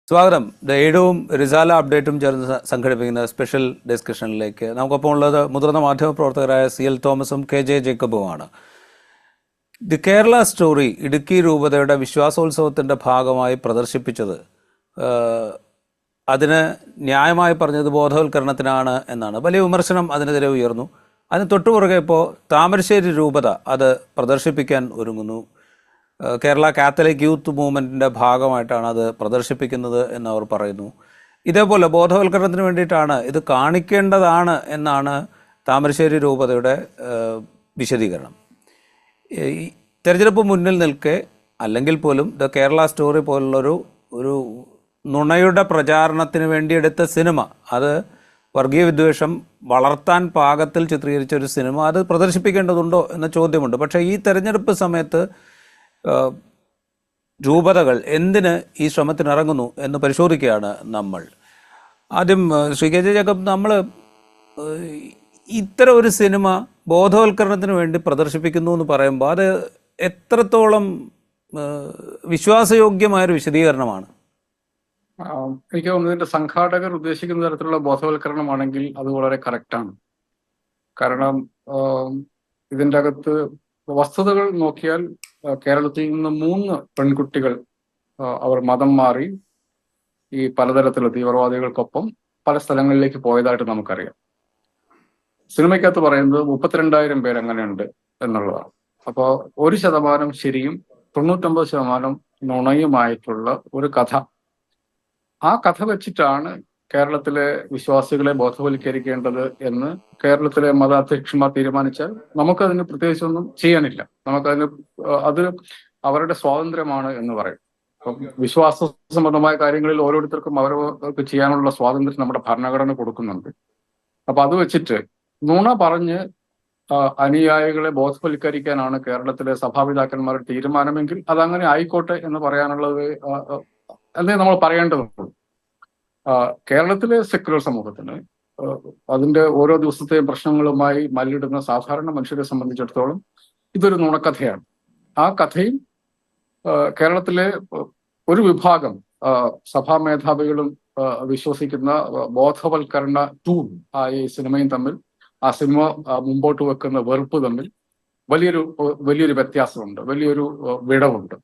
സ്വാഗതം. എയ്ഡും റിസാല അപ്ഡേറ്റും ചേർന്ന് സംഘടിപ്പിക്കുന്ന സ്പെഷ്യൽ ഡിസ്കഷനിലേക്ക് നമുക്കൊപ്പം ഉള്ളത് മുതിർന്ന മാധ്യമപ്രവർത്തകരായ CL തോമസും KJ ജേക്കബുമാണ്. ദി കേരള സ്റ്റോറി ഇടുക്കി രൂപതയുടെ വിശ്വാസോത്സവത്തിൻ്റെ ഭാഗമായി പ്രദർശിപ്പിച്ചത് അതിന് ന്യായമായി പറഞ്ഞത് ബോധവൽക്കരണത്തിനാണ് എന്നാണ്. വലിയ വിമർശനം അതിനെതിരെ ഉയർന്നു. അതിന് തൊട്ടുപുറകെ ഇപ്പോൾ താമരശ്ശേരി രൂപത അത് പ്രദർശിപ്പിക്കാൻ ഒരുങ്ങുന്നു. കേരള കാത്തലിക് യൂത്ത് മൂവ്മെൻറ്റിൻ്റെ ഭാഗമായിട്ടാണ് അത് പ്രദർശിപ്പിക്കുന്നത് എന്നവർ പറയുന്നു. ഇതേപോലെ ബോധവൽക്കരണത്തിന് വേണ്ടിയിട്ടാണ് ഇത് കാണിക്കേണ്ടതാണ് എന്നാണ് താമരശ്ശേരി രൂപതയുടെ വിശദീകരണം. ഈ തെരഞ്ഞെടുപ്പ് മുന്നിൽ നിൽക്കെ അല്ലെങ്കിൽ പോലും ദ കേരള സ്റ്റോറി പോലുള്ളൊരു നുണയുടെ പ്രചാരണത്തിന് വേണ്ടിയെടുത്ത സിനിമ, അത് വർഗീയ വിദ്വേഷം വളർത്താൻ പാകത്തിൽ ചിത്രീകരിച്ച ഒരു സിനിമ, അത് പ്രദർശിപ്പിക്കേണ്ടതുണ്ടോ എന്ന ചോദ്യമുണ്ട്. പക്ഷേ ഈ തെരഞ്ഞെടുപ്പ് സമയത്ത് രൂപതകൾ എന്തിന് ഈ ശ്രമത്തിനിറങ്ങുന്നു എന്ന് പരിശോധിക്കുകയാണ് നമ്മൾ. ആദ്യം ശ്രീ KJ ജേക്കബ്, നമ്മൾ ഇത്തരം ഒരു സിനിമ ബോധവൽക്കരണത്തിന് വേണ്ടി പ്രദർശിപ്പിക്കുന്നു എന്ന് പറയുമ്പോൾ അത് എത്രത്തോളം വിശ്വാസയോഗ്യമായൊരു വിശദീകരണമാണ്? എനിക്ക് തോന്നുന്നു ഇതിന്റെ സംഘാടകർ ഉദ്ദേശിക്കുന്ന തരത്തിലുള്ള ബോധവൽക്കരണമാണെങ്കിൽ അത് വളരെ കറക്റ്റാണ്. കാരണം ഇതിൻ്റെ അകത്ത് വസ്തുതകൾ നോക്കിയാൽ കേരളത്തിൽ നിന്ന് 3 പെൺകുട്ടികൾ അവർ മതം മാറി ഈ പലതരത്തിലുള്ള തീവ്രവാദികൾക്കൊപ്പം പല സ്ഥലങ്ങളിലേക്ക് പോയതായിട്ട് നമുക്കറിയാം. സിനിമയ്ക്കകത്ത് പറയുന്നത് 32,000 പേര് അങ്ങനെയുണ്ട് എന്നുള്ളതാണ്. അപ്പോൾ 1% ശരിയും 99% നുണയുമായിട്ടുള്ള ഒരു കഥ, ആ കഥ വെച്ചിട്ടാണ് കേരളത്തിലെ വിശ്വാസികളെ ബോധവൽക്കരിക്കേണ്ടത് എന്ന് കേരളത്തിലെ മതാധ്യക്ഷന്മാർ തീരുമാനിച്ചാൽ നമുക്കതിന് പ്രത്യേകിച്ചൊന്നും ചെയ്യാനില്ല. അത് അവരുടെ സ്വാതന്ത്ര്യമാണ് എന്ന് പറയും. വിശ്വാസ സംബന്ധമായ കാര്യങ്ങളിൽ ഓരോരുത്തർക്കും അവർക്ക് ചെയ്യാനുള്ള സ്വാതന്ത്ര്യം നമ്മുടെ ഭരണഘടന കൊടുക്കുന്നുണ്ട്. അപ്പൊ അത് വെച്ചിട്ട് നുണ പറഞ്ഞ് അനുയായികളെ ബോധവൽക്കരിക്കാനാണ് കേരളത്തിലെ സഭാപിതാക്കന്മാരുടെ തീരുമാനമെങ്കിൽ അതങ്ങനെ ആയിക്കോട്ടെ എന്ന് പറയാനുള്ളത് എന്നേ നമ്മൾ പറയേണ്ടതുള്ളൂ. കേരളത്തിലെ സെക്യുലർ സമൂഹത്തിന് അതിന്റെ ഓരോ ദിവസത്തെയും പ്രശ്നങ്ങളുമായി മല്ലിടുന്ന സാധാരണ മനുഷ്യരെ സംബന്ധിച്ചിടത്തോളം ഇതൊരു നുണക്കഥയാണ്. ആ കഥയും കേരളത്തിലെ ഒരു വിഭാഗം സഭാ മേധാവികളും വിശ്വസിക്കുന്ന ബോധവൽക്കരണ ടൂൾ ഈ സിനിമയും തമ്മിൽ, ആ സിനിമ മുമ്പോട്ട് വെക്കുന്ന വെറുപ്പ് തമ്മിൽ വലിയൊരു വ്യത്യാസമുണ്ട്, വലിയൊരു വിടവുണ്ട്.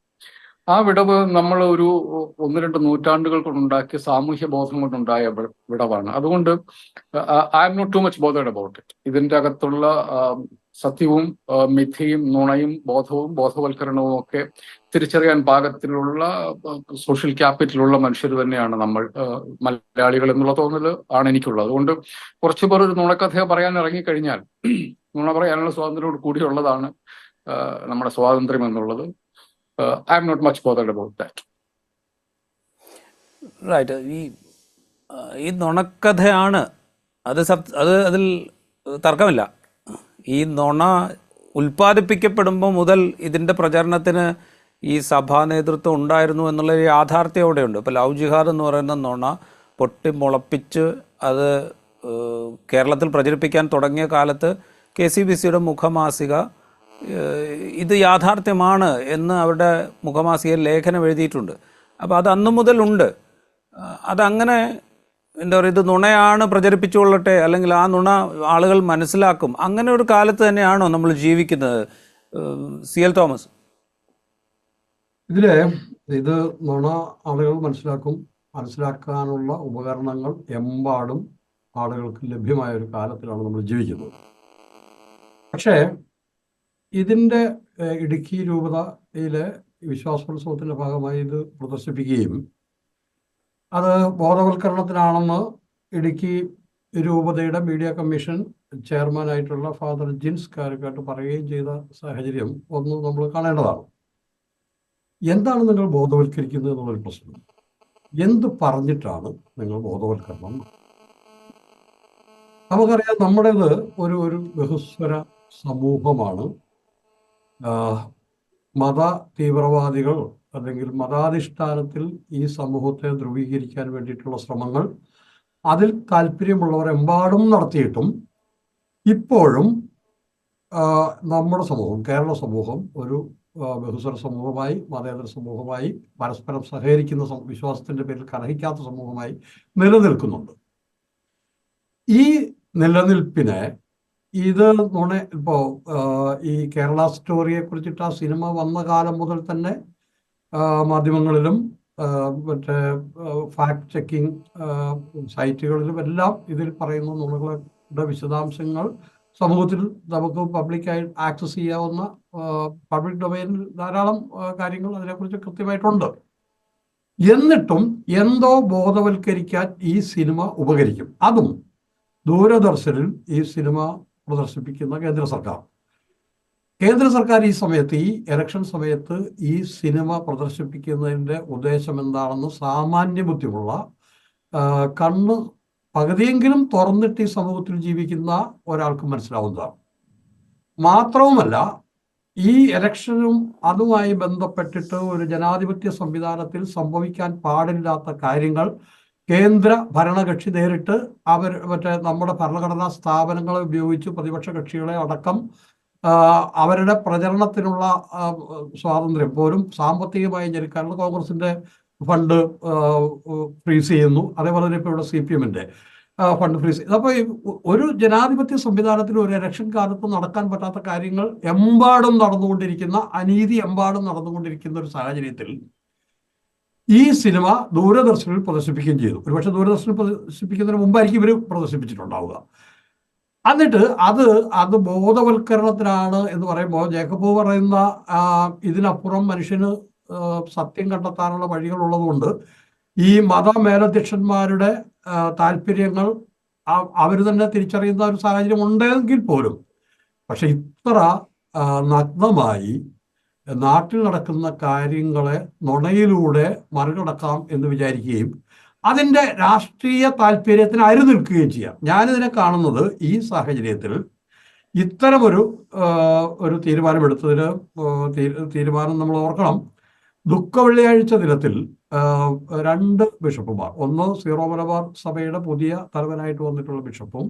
ആ വിടവ് നമ്മൾ ഒരു 1-2 നൂറ്റാണ്ടുകൾ കൊണ്ടുണ്ടാക്കിയ സാമൂഹ്യ ബോധം കൊണ്ടുണ്ടായ വിടവാണ്. അതുകൊണ്ട് I'm not too much bothered about it. ഇതിൻ്റെ അകത്തുള്ള സത്യവും മിഥ്യയും നുണയും ബോധവൽക്കരണവും ഒക്കെ തിരിച്ചറിയാൻ പാകത്തിലുള്ള സോഷ്യൽ ക്യാപിറ്റലുള്ള മനുഷ്യർ തന്നെയാണ് നമ്മൾ മലയാളികൾ എന്നുള്ള തോന്നൽ ആണ് എനിക്കുള്ളത്. അതുകൊണ്ട് കുറച്ചു പേർ ഒരു നുണക്കഥ പറയാൻ ഇറങ്ങിക്കഴിഞ്ഞാൽ നുണ പറയാനുള്ള സ്വാതന്ത്ര്യം കൂടിയുള്ളതാണ് നമ്മുടെ സ്വാതന്ത്ര്യം എന്നുള്ളത്. I am not much bothered about that. Right. ഈ നുണക്കഥയാണ് അതിൽ തർക്കമില്ല. ഈ നുണ ഉൽപ്പാദിപ്പിക്കപ്പെടുമ്പോൾ മുതൽ ഇതിൻ്റെ പ്രചരണത്തിന് ഈ സഭാ നേതൃത്വം ഉണ്ടായിരുന്നു എന്നുള്ള യാഥാർത്ഥ്യം അവിടെയുണ്ട്. ഇപ്പോൾ ലവ് ജിഹാദ് എന്ന് പറയുന്ന നുണ പൊട്ടിമുളപ്പിച്ച് അത് കേരളത്തിൽ പ്രചരിപ്പിക്കാൻ തുടങ്ങിയ കാലത്ത് KCBCയുടെ മുഖമാസിക ഇത് യാഥാർത്ഥ്യമാണ് എന്ന് അവരുടെ മുഖമാസികയിൽ ലേഖനം എഴുതിയിട്ടുണ്ട്. അപ്പോൾ അത് അന്നു മുതലുണ്ട്. അതങ്ങനെ എന്താ പറയുക, ഇത് നുണയാണ്, പ്രചരിപ്പിച്ചുകൊള്ളട്ടെ, അല്ലെങ്കിൽ ആ നുണ ആളുകൾ മനസ്സിലാക്കും, അങ്ങനെ ഒരു കാലത്ത് തന്നെയാണോ നമ്മൾ ജീവിക്കുന്നത്? CL തോമസ്, ഇത് നുണ ആളുകൾ മനസ്സിലാക്കാനുള്ള ഉപകരണങ്ങൾ എമ്പാടും ആളുകൾക്ക് ലഭ്യമായ ഒരു കാലത്തിലാണ് നമ്മൾ ജീവിക്കുന്നത്. പക്ഷേ ഇതിൻ്റെ ഇടുക്കി രൂപതയിലെ വിശ്വാസോത്സവത്തിൻ്റെ ഭാഗമായി ഇത് പ്രദർശിപ്പിക്കുകയും അത് ബോധവൽക്കരണത്തിനാണെന്ന് ഇടുക്കി രൂപതയുടെ മീഡിയ കമ്മീഷൻ ചെയർമാനായിട്ടുള്ള ഫാദർ ജിൻസ് കാരക്കാട്ട് പറയുകയും ചെയ്ത സാഹചര്യം ഒന്ന് നമ്മൾ കാണേണ്ടതാണ്. എന്താണ് നിങ്ങൾ ബോധവൽക്കരിക്കുന്നത് എന്നുള്ളൊരു പ്രശ്നം. എന്ത് പറഞ്ഞിട്ടാണ് നിങ്ങൾ ബോധവൽക്കരണം? നമുക്കറിയാം, നമ്മുടേത് ഒരു ബഹുസ്വര സമൂഹമാണ്. മത തീവ്രവാദികൾ അല്ലെങ്കിൽ മതാധിഷ്ഠാനത്തിൽ ഈ സമൂഹത്തെ ധ്രുവീകരിക്കാൻ വേണ്ടിയിട്ടുള്ള ശ്രമങ്ങൾ അതിൽ താല്പര്യമുള്ളവർ എമ്പാടും നടത്തിയിട്ടും ഇപ്പോഴും നമ്മുടെ സമൂഹം, കേരള സമൂഹം ഒരു ബഹുസ്വര സമൂഹമായി, മതേതര സമൂഹമായി, പരസ്പരം സഹകരിക്കുന്ന വിശ്വാസത്തിൻ്റെ പേരിൽ കലഹിക്കാത്ത സമൂഹമായി നിലനിൽക്കുന്നുണ്ട്. ഈ നിലനിൽപ്പിനെ ഇത് ഇപ്പോൾ ഈ കേരള സ്റ്റോറിയെ കുറിച്ചിട്ട് ആ സിനിമ വന്ന കാലം മുതൽ തന്നെ മാധ്യമങ്ങളിലും മറ്റേ ഫാക്ട് ചെക്കിംഗ് സൈറ്റുകളിലും എല്ലാം ഇതിൽ പറയുന്ന നുണകളുടെ വിശദാംശങ്ങൾ സമൂഹത്തിൽ നമുക്ക് പബ്ലിക്കായി ആക്സസ് ചെയ്യാവുന്ന പബ്ലിക് ഡൊമൈനിൽ ധാരാളം കാര്യങ്ങൾ അതിനെക്കുറിച്ച് കൃത്യമായിട്ടുണ്ട്. എന്നിട്ടും എന്തോ ബോധവൽക്കരിക്കാൻ ഈ സിനിമ ഉപകരിക്കും. അതും ദൂരദർശനിൽ ഈ സിനിമ പ്രദർശിപ്പിക്കുന്ന കേന്ദ്ര സർക്കാർ ഈ സമയത്ത്, ഈ ഇലക്ഷൻ സമയത്ത് ഈ സിനിമ പ്രദർശിപ്പിക്കുന്നതിൻ്റെ ഉദ്ദേശം എന്താണെന്ന് സാമാന്യ ബുദ്ധിമുള്ള കണ്ണ് പകുതിയെങ്കിലും തുറന്നിട്ട് ഈ സമൂഹത്തിൽ ജീവിക്കുന്ന ഒരാൾക്ക് മനസ്സിലാവുന്നതാണ്. മാത്രവുമല്ല, ഈ ഇലക്ഷനും അതുമായി ബന്ധപ്പെട്ടിട്ട് ഒരു ജനാധിപത്യ സംവിധാനത്തിൽ സംഭവിക്കാൻ പാടില്ലാത്ത കാര്യങ്ങൾ കേന്ദ്ര ഭരണകക്ഷി നേരിട്ട് നമ്മുടെ ഭരണഘടനാ സ്ഥാപനങ്ങളെ ഉപയോഗിച്ച് പ്രതിപക്ഷ കക്ഷികളെ അടക്കം അവരുടെ പ്രചരണത്തിനുള്ള സ്വാതന്ത്ര്യം പോലും സാമ്പത്തികമായി ഞെരുക്കാനുള്ള കോൺഗ്രസിന്റെ ഫണ്ട് ഫ്രീസ് ചെയ്യുന്നു. അതേപോലെ തന്നെ ഇപ്പോൾ ഇവിടെ CPM-ന്റെ ഫണ്ട് ഫ്രീസ്. അപ്പോൾ ഒരു ജനാധിപത്യ സംവിധാനത്തിൽ ഒരു ഇലക്ഷൻ കാലത്ത് നടക്കാൻ പറ്റാത്ത കാര്യങ്ങൾ എമ്പാടും നടന്നുകൊണ്ടിരിക്കുന്ന, അനീതി എമ്പാടും നടന്നുകൊണ്ടിരിക്കുന്ന ഒരു സാഹചര്യത്തിൽ ഈ സിനിമ ദൂരദർശനിൽ പ്രദർശിപ്പിക്കുകയും ചെയ്തു. ഒരുപക്ഷെ ദൂരദർശനിൽ പ്രദർശിപ്പിക്കുന്നതിന് മുമ്പായിരിക്കും ഇവർ പ്രദർശിപ്പിച്ചിട്ടുണ്ടാവുക. എന്നിട്ട് അത് ബോധവൽക്കരണത്തിനാണ് എന്ന് പറയുമ്പോൾ ജേക്കബ് പറയുന്ന ഇതിനപ്പുറം മനുഷ്യന് സത്യം കണ്ടെത്താനുള്ള വഴികൾ ഉള്ളതുകൊണ്ട് ഈ മതമേലധ്യക്ഷന്മാരുടെ താല്പര്യങ്ങൾ അവർ തന്നെ തിരിച്ചറിയുന്ന ഒരു സാഹചര്യം ഉണ്ടെങ്കിൽ പോലും, പക്ഷെ ഇത്ര നഗ്നമായി നാട്ടിൽ നടക്കുന്ന കാര്യങ്ങളെ നുണയിലൂടെ മറികടക്കാം എന്ന് വിചാരിക്കുകയും അതിൻ്റെ രാഷ്ട്രീയ താല്പര്യത്തിന് അരുനിൽക്കുകയും ചെയ്യാം. ഞാനിതിനെ കാണുന്നത് ഈ സാഹചര്യത്തിൽ ഇത്തരമൊരു തീരുമാനമെടുത്തതിന് തീരുമാനം നമ്മൾ ഓർക്കണം. ദുഃഖവെള്ളിയാഴ്ച ദിനത്തിൽ 2 ബിഷപ്പുമാർ, ഒന്ന് സീറോ മലബാർ സഭയുടെ പുതിയ തലവനായിട്ട് വന്നിട്ടുള്ള ബിഷപ്പും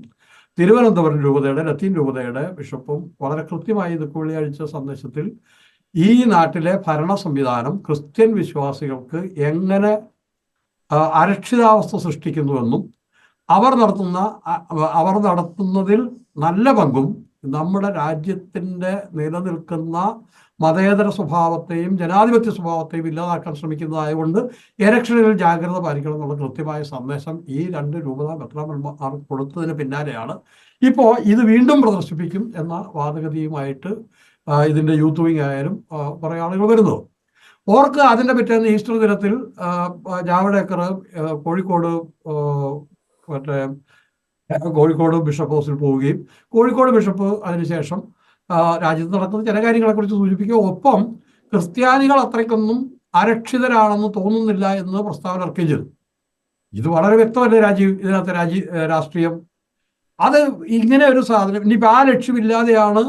തിരുവനന്തപുരം രൂപതയുടെ ലത്തീൻ രൂപതയുടെ ബിഷപ്പും വളരെ കൃത്യമായി ദുഃഖവെള്ളിയാഴ്ച സന്ദേശത്തിൽ ഈ നാട്ടിലെ ഭരണ സംവിധാനം ക്രിസ്ത്യൻ വിശ്വാസികൾക്ക് എങ്ങനെ അരക്ഷിതാവസ്ഥ സൃഷ്ടിക്കുന്നുവെന്നും അവർ നടത്തുന്നതിൽ നല്ല പങ്കും നമ്മുടെ രാജ്യത്തിൻ്റെ നിലനിൽക്കുന്ന മതേതര സ്വഭാവത്തെയും ജനാധിപത്യ സ്വഭാവത്തെയും ഇല്ലാതാക്കാൻ ശ്രമിക്കുന്നതായതുകൊണ്ട് ഇലക്ഷനിൽ ജാഗ്രത പാലിക്കണം എന്നുള്ള കൃത്യമായ സന്ദേശം ഈ 2 രൂപത മെത്രാന്മാർ കൊടുത്തതിന് പിന്നാലെയാണ് ഇപ്പോൾ ഇത് വീണ്ടും പ്രദർശിപ്പിക്കും എന്ന വാദഗതിയുമായിട്ട് ഇതിൻ്റെ യൂത്ത് വിങ് ആയാലും കുറേ ആളുകൾ വരുന്നത്. ഓർക്ക് അതിൻ്റെ പിറ്റേന്ന് ഈസ്റ്റർ ദിനത്തിൽ ജാവ്ദേക്കർ കോഴിക്കോട് ബിഷപ്പ് ഹൗസിൽ പോവുകയും കോഴിക്കോട് ബിഷപ്പ് അതിനുശേഷം രാജ്യത്ത് നടക്കുന്ന ചില കാര്യങ്ങളെക്കുറിച്ച് സൂചിപ്പിക്കുകയും ഒപ്പം ക്രിസ്ത്യാനികൾ അത്രയ്ക്കൊന്നും അരക്ഷിതരാണെന്ന് തോന്നുന്നില്ല എന്ന് പ്രസ്താവന ഇറക്കുകയും ചെയ്തു. ഇത് വളരെ വ്യക്തമല്ലേ ഇതിനകത്ത് രാഷ്ട്രീയം. അത് ഇങ്ങനെ ഒരു സാധനം ഇനിയിപ്പോൾ ആ ലക്ഷ്യമില്ലാതെയാണ്,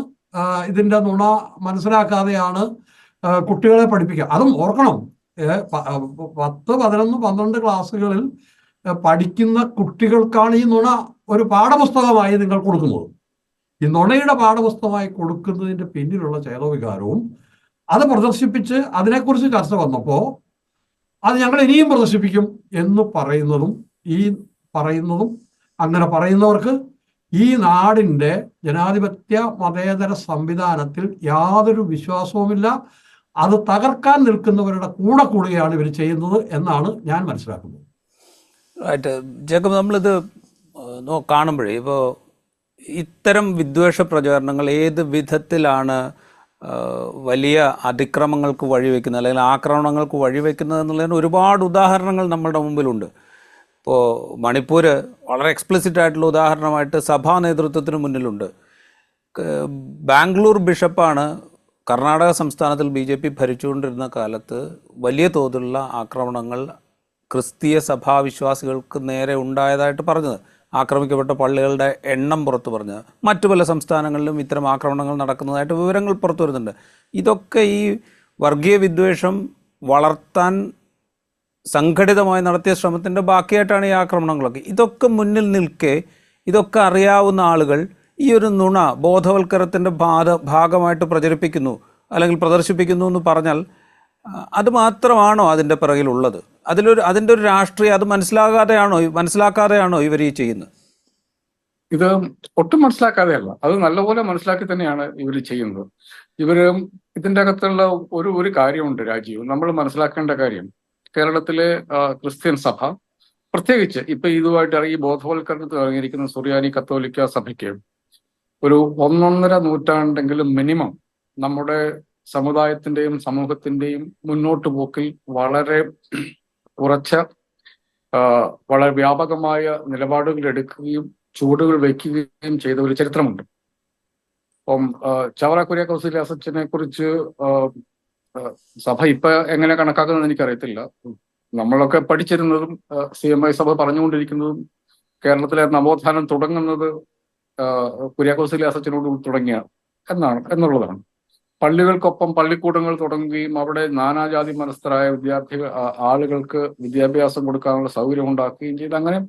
ഇതിൻ്റെ നുണ മനസ്സിലാക്കാതെയാണ് കുട്ടികളെ പഠിപ്പിക്കുക. അതും ഓർക്കണം, 10, 11, 12 ക്ലാസ്സുകളിൽ പഠിക്കുന്ന കുട്ടികൾക്കാണ് ഈ നുണ ഒരു പാഠപുസ്തകമായി നിങ്ങൾ കൊടുക്കുന്നത്. ഈ നുണയുടെ പാഠപുസ്തകമായി കൊടുക്കുന്നതിൻ്റെ പിന്നിലുള്ള ചേതോവികാരവും അത് പ്രദർശിപ്പിച്ച് അതിനെക്കുറിച്ച് ചർച്ച വന്നപ്പോൾ അത് ഞങ്ങൾ ഇനിയും പ്രദർശിപ്പിക്കും എന്ന് പറയുന്നതും അങ്ങനെ പറയുന്നവർക്ക് ഈ നാടിൻ്റെ ജനാധിപത്യ മതേതര സംവിധാനത്തിൽ യാതൊരു വിശ്വാസവുമില്ല. അത് തകർക്കാൻ നിൽക്കുന്നവരുടെ കൂടെ കൂടുകയാണ് ഇവർ ചെയ്യുന്നത് എന്നാണ് ഞാൻ മനസ്സിലാക്കുന്നത്. ജേക്കബ്, നമ്മളിത് കാണുമ്പോഴേ ഇപ്പോൾ ഇത്തരം വിദ്വേഷ പ്രചാരണങ്ങൾ ഏത് വിധത്തിലാണ് വലിയ അതിക്രമങ്ങൾക്ക് വഴിവെക്കുന്നത് അല്ലെങ്കിൽ ആക്രമണങ്ങൾക്ക് വഴിവെക്കുന്നത് എന്നുള്ളതിന് ഒരുപാട് ഉദാഹരണങ്ങൾ നമ്മുടെ മുമ്പിലുണ്ട്. ഇപ്പോൾ മണിപ്പൂർ വളരെ എക്സ്പ്ലിസിറ്റ് ആയിട്ടുള്ള ഉദാഹരണമായിട്ട് സഭാ നേതൃത്വത്തിന് മുന്നിലുണ്ട്. ബാംഗ്ലൂർ ബിഷപ്പാണ് കർണാടക സംസ്ഥാനത്തിൽ BJP ഭരിച്ചുകൊണ്ടിരുന്ന കാലത്ത് വലിയ തോതിലുള്ള ആക്രമണങ്ങൾ ക്രിസ്തീയ സഭാവിശ്വാസികൾക്ക് നേരെ ഉണ്ടായതായിട്ട് പറഞ്ഞത്. ആക്രമിക്കപ്പെട്ട പള്ളികളുടെ എണ്ണം പുറത്തു പറഞ്ഞത്. മറ്റു പല സംസ്ഥാനങ്ങളിലും ഇത്തരം ആക്രമണങ്ങൾ നടക്കുന്നതായിട്ട് വിവരങ്ങൾ പുറത്തു വരുന്നുണ്ട്. ഇതൊക്കെ ഈ വർഗീയ വിദ്വേഷം വളർത്താൻ സംഘടിതമായി നടത്തിയ ശ്രമത്തിൻ്റെ ബാക്കിയായിട്ടാണ് ഈ ആക്രമണങ്ങളൊക്കെ. ഇതൊക്കെ മുന്നിൽ നിൽക്കെ ഇതൊക്കെ അറിയാവുന്ന ആളുകൾ ഈ ഒരു നുണ ബോധവൽക്കരണത്തിൻ്റെ ഭാഗമായിട്ട് പ്രചരിപ്പിക്കുന്നു. അല്ലെങ്കിൽ പ്രദർശിപ്പിക്കുന്നു എന്ന് പറഞ്ഞാൽ അത് മാത്രമാണോ അതിൻ്റെ പിറകിലുള്ളത്? അതിൻ്റെ ഒരു രാഷ്ട്രീയം അത് മനസ്സിലാക്കാതെയാണോ ഇവർ ഈ ചെയ്യുന്നത്? ഇത് ഒട്ടും മനസ്സിലാക്കാതെയല്ല, അത് നല്ലപോലെ മനസ്സിലാക്കി തന്നെയാണ് ഇവർ ചെയ്യുന്നത്. ഇവര് ഇതിൻ്റെ അകത്തുള്ള ഒരു കാര്യമുണ്ട് രാജീവ്, നമ്മൾ മനസ്സിലാക്കേണ്ട കാര്യം. കേരളത്തിലെ ക്രിസ്ത്യൻ സഭ പ്രത്യേകിച്ച് ഇപ്പൊ ഇതുമായിട്ട് ഈ ബോധവൽക്കരണത്തിൽ ഇറങ്ങിയിരിക്കുന്ന സുറിയാനി കത്തോലിക്ക സഭയ്ക്ക് ഒരു 1.5 നൂറ്റാണ്ടെങ്കിലും മിനിമം നമ്മുടെ സമുദായത്തിന്റെയും സമൂഹത്തിന്റെയും മുന്നോട്ട് പോക്കിൽ വളരെ ഉറച്ച വളരെ വ്യാപകമായ നിലപാടുകൾ എടുക്കുകയും ചുവടുകൾ വയ്ക്കുകയും ചെയ്ത ഒരു ചരിത്രമുണ്ട്. അപ്പം ചവറ കുര്യാക്കോസ് ഇല്യാസച്ചനെ കുറിച്ച് സഭ ഇപ്പൊ എങ്ങനെ കണക്കാക്കുന്നതെന്ന് എനിക്കറിയത്തില്ല. നമ്മളൊക്കെ പഠിച്ചിരുന്നതും CMI സഭ പറഞ്ഞുകൊണ്ടിരിക്കുന്നതും കേരളത്തിലെ നവോത്ഥാനം തുടങ്ങുന്നത് കുര്യാക്കോസ് ഇല്യാസച്ചനോട് തുടങ്ങിയ എന്നുള്ളതാണ്. പള്ളികൾക്കൊപ്പം പള്ളിക്കൂടങ്ങൾ തുടങ്ങുകയും അവിടെ നാനാജാതി മനസ്ഥരായ ആളുകൾക്ക് വിദ്യാഭ്യാസം കൊടുക്കാനുള്ള സൗകര്യം ഉണ്ടാക്കുകയും ചെയ്ത് അങ്ങനെ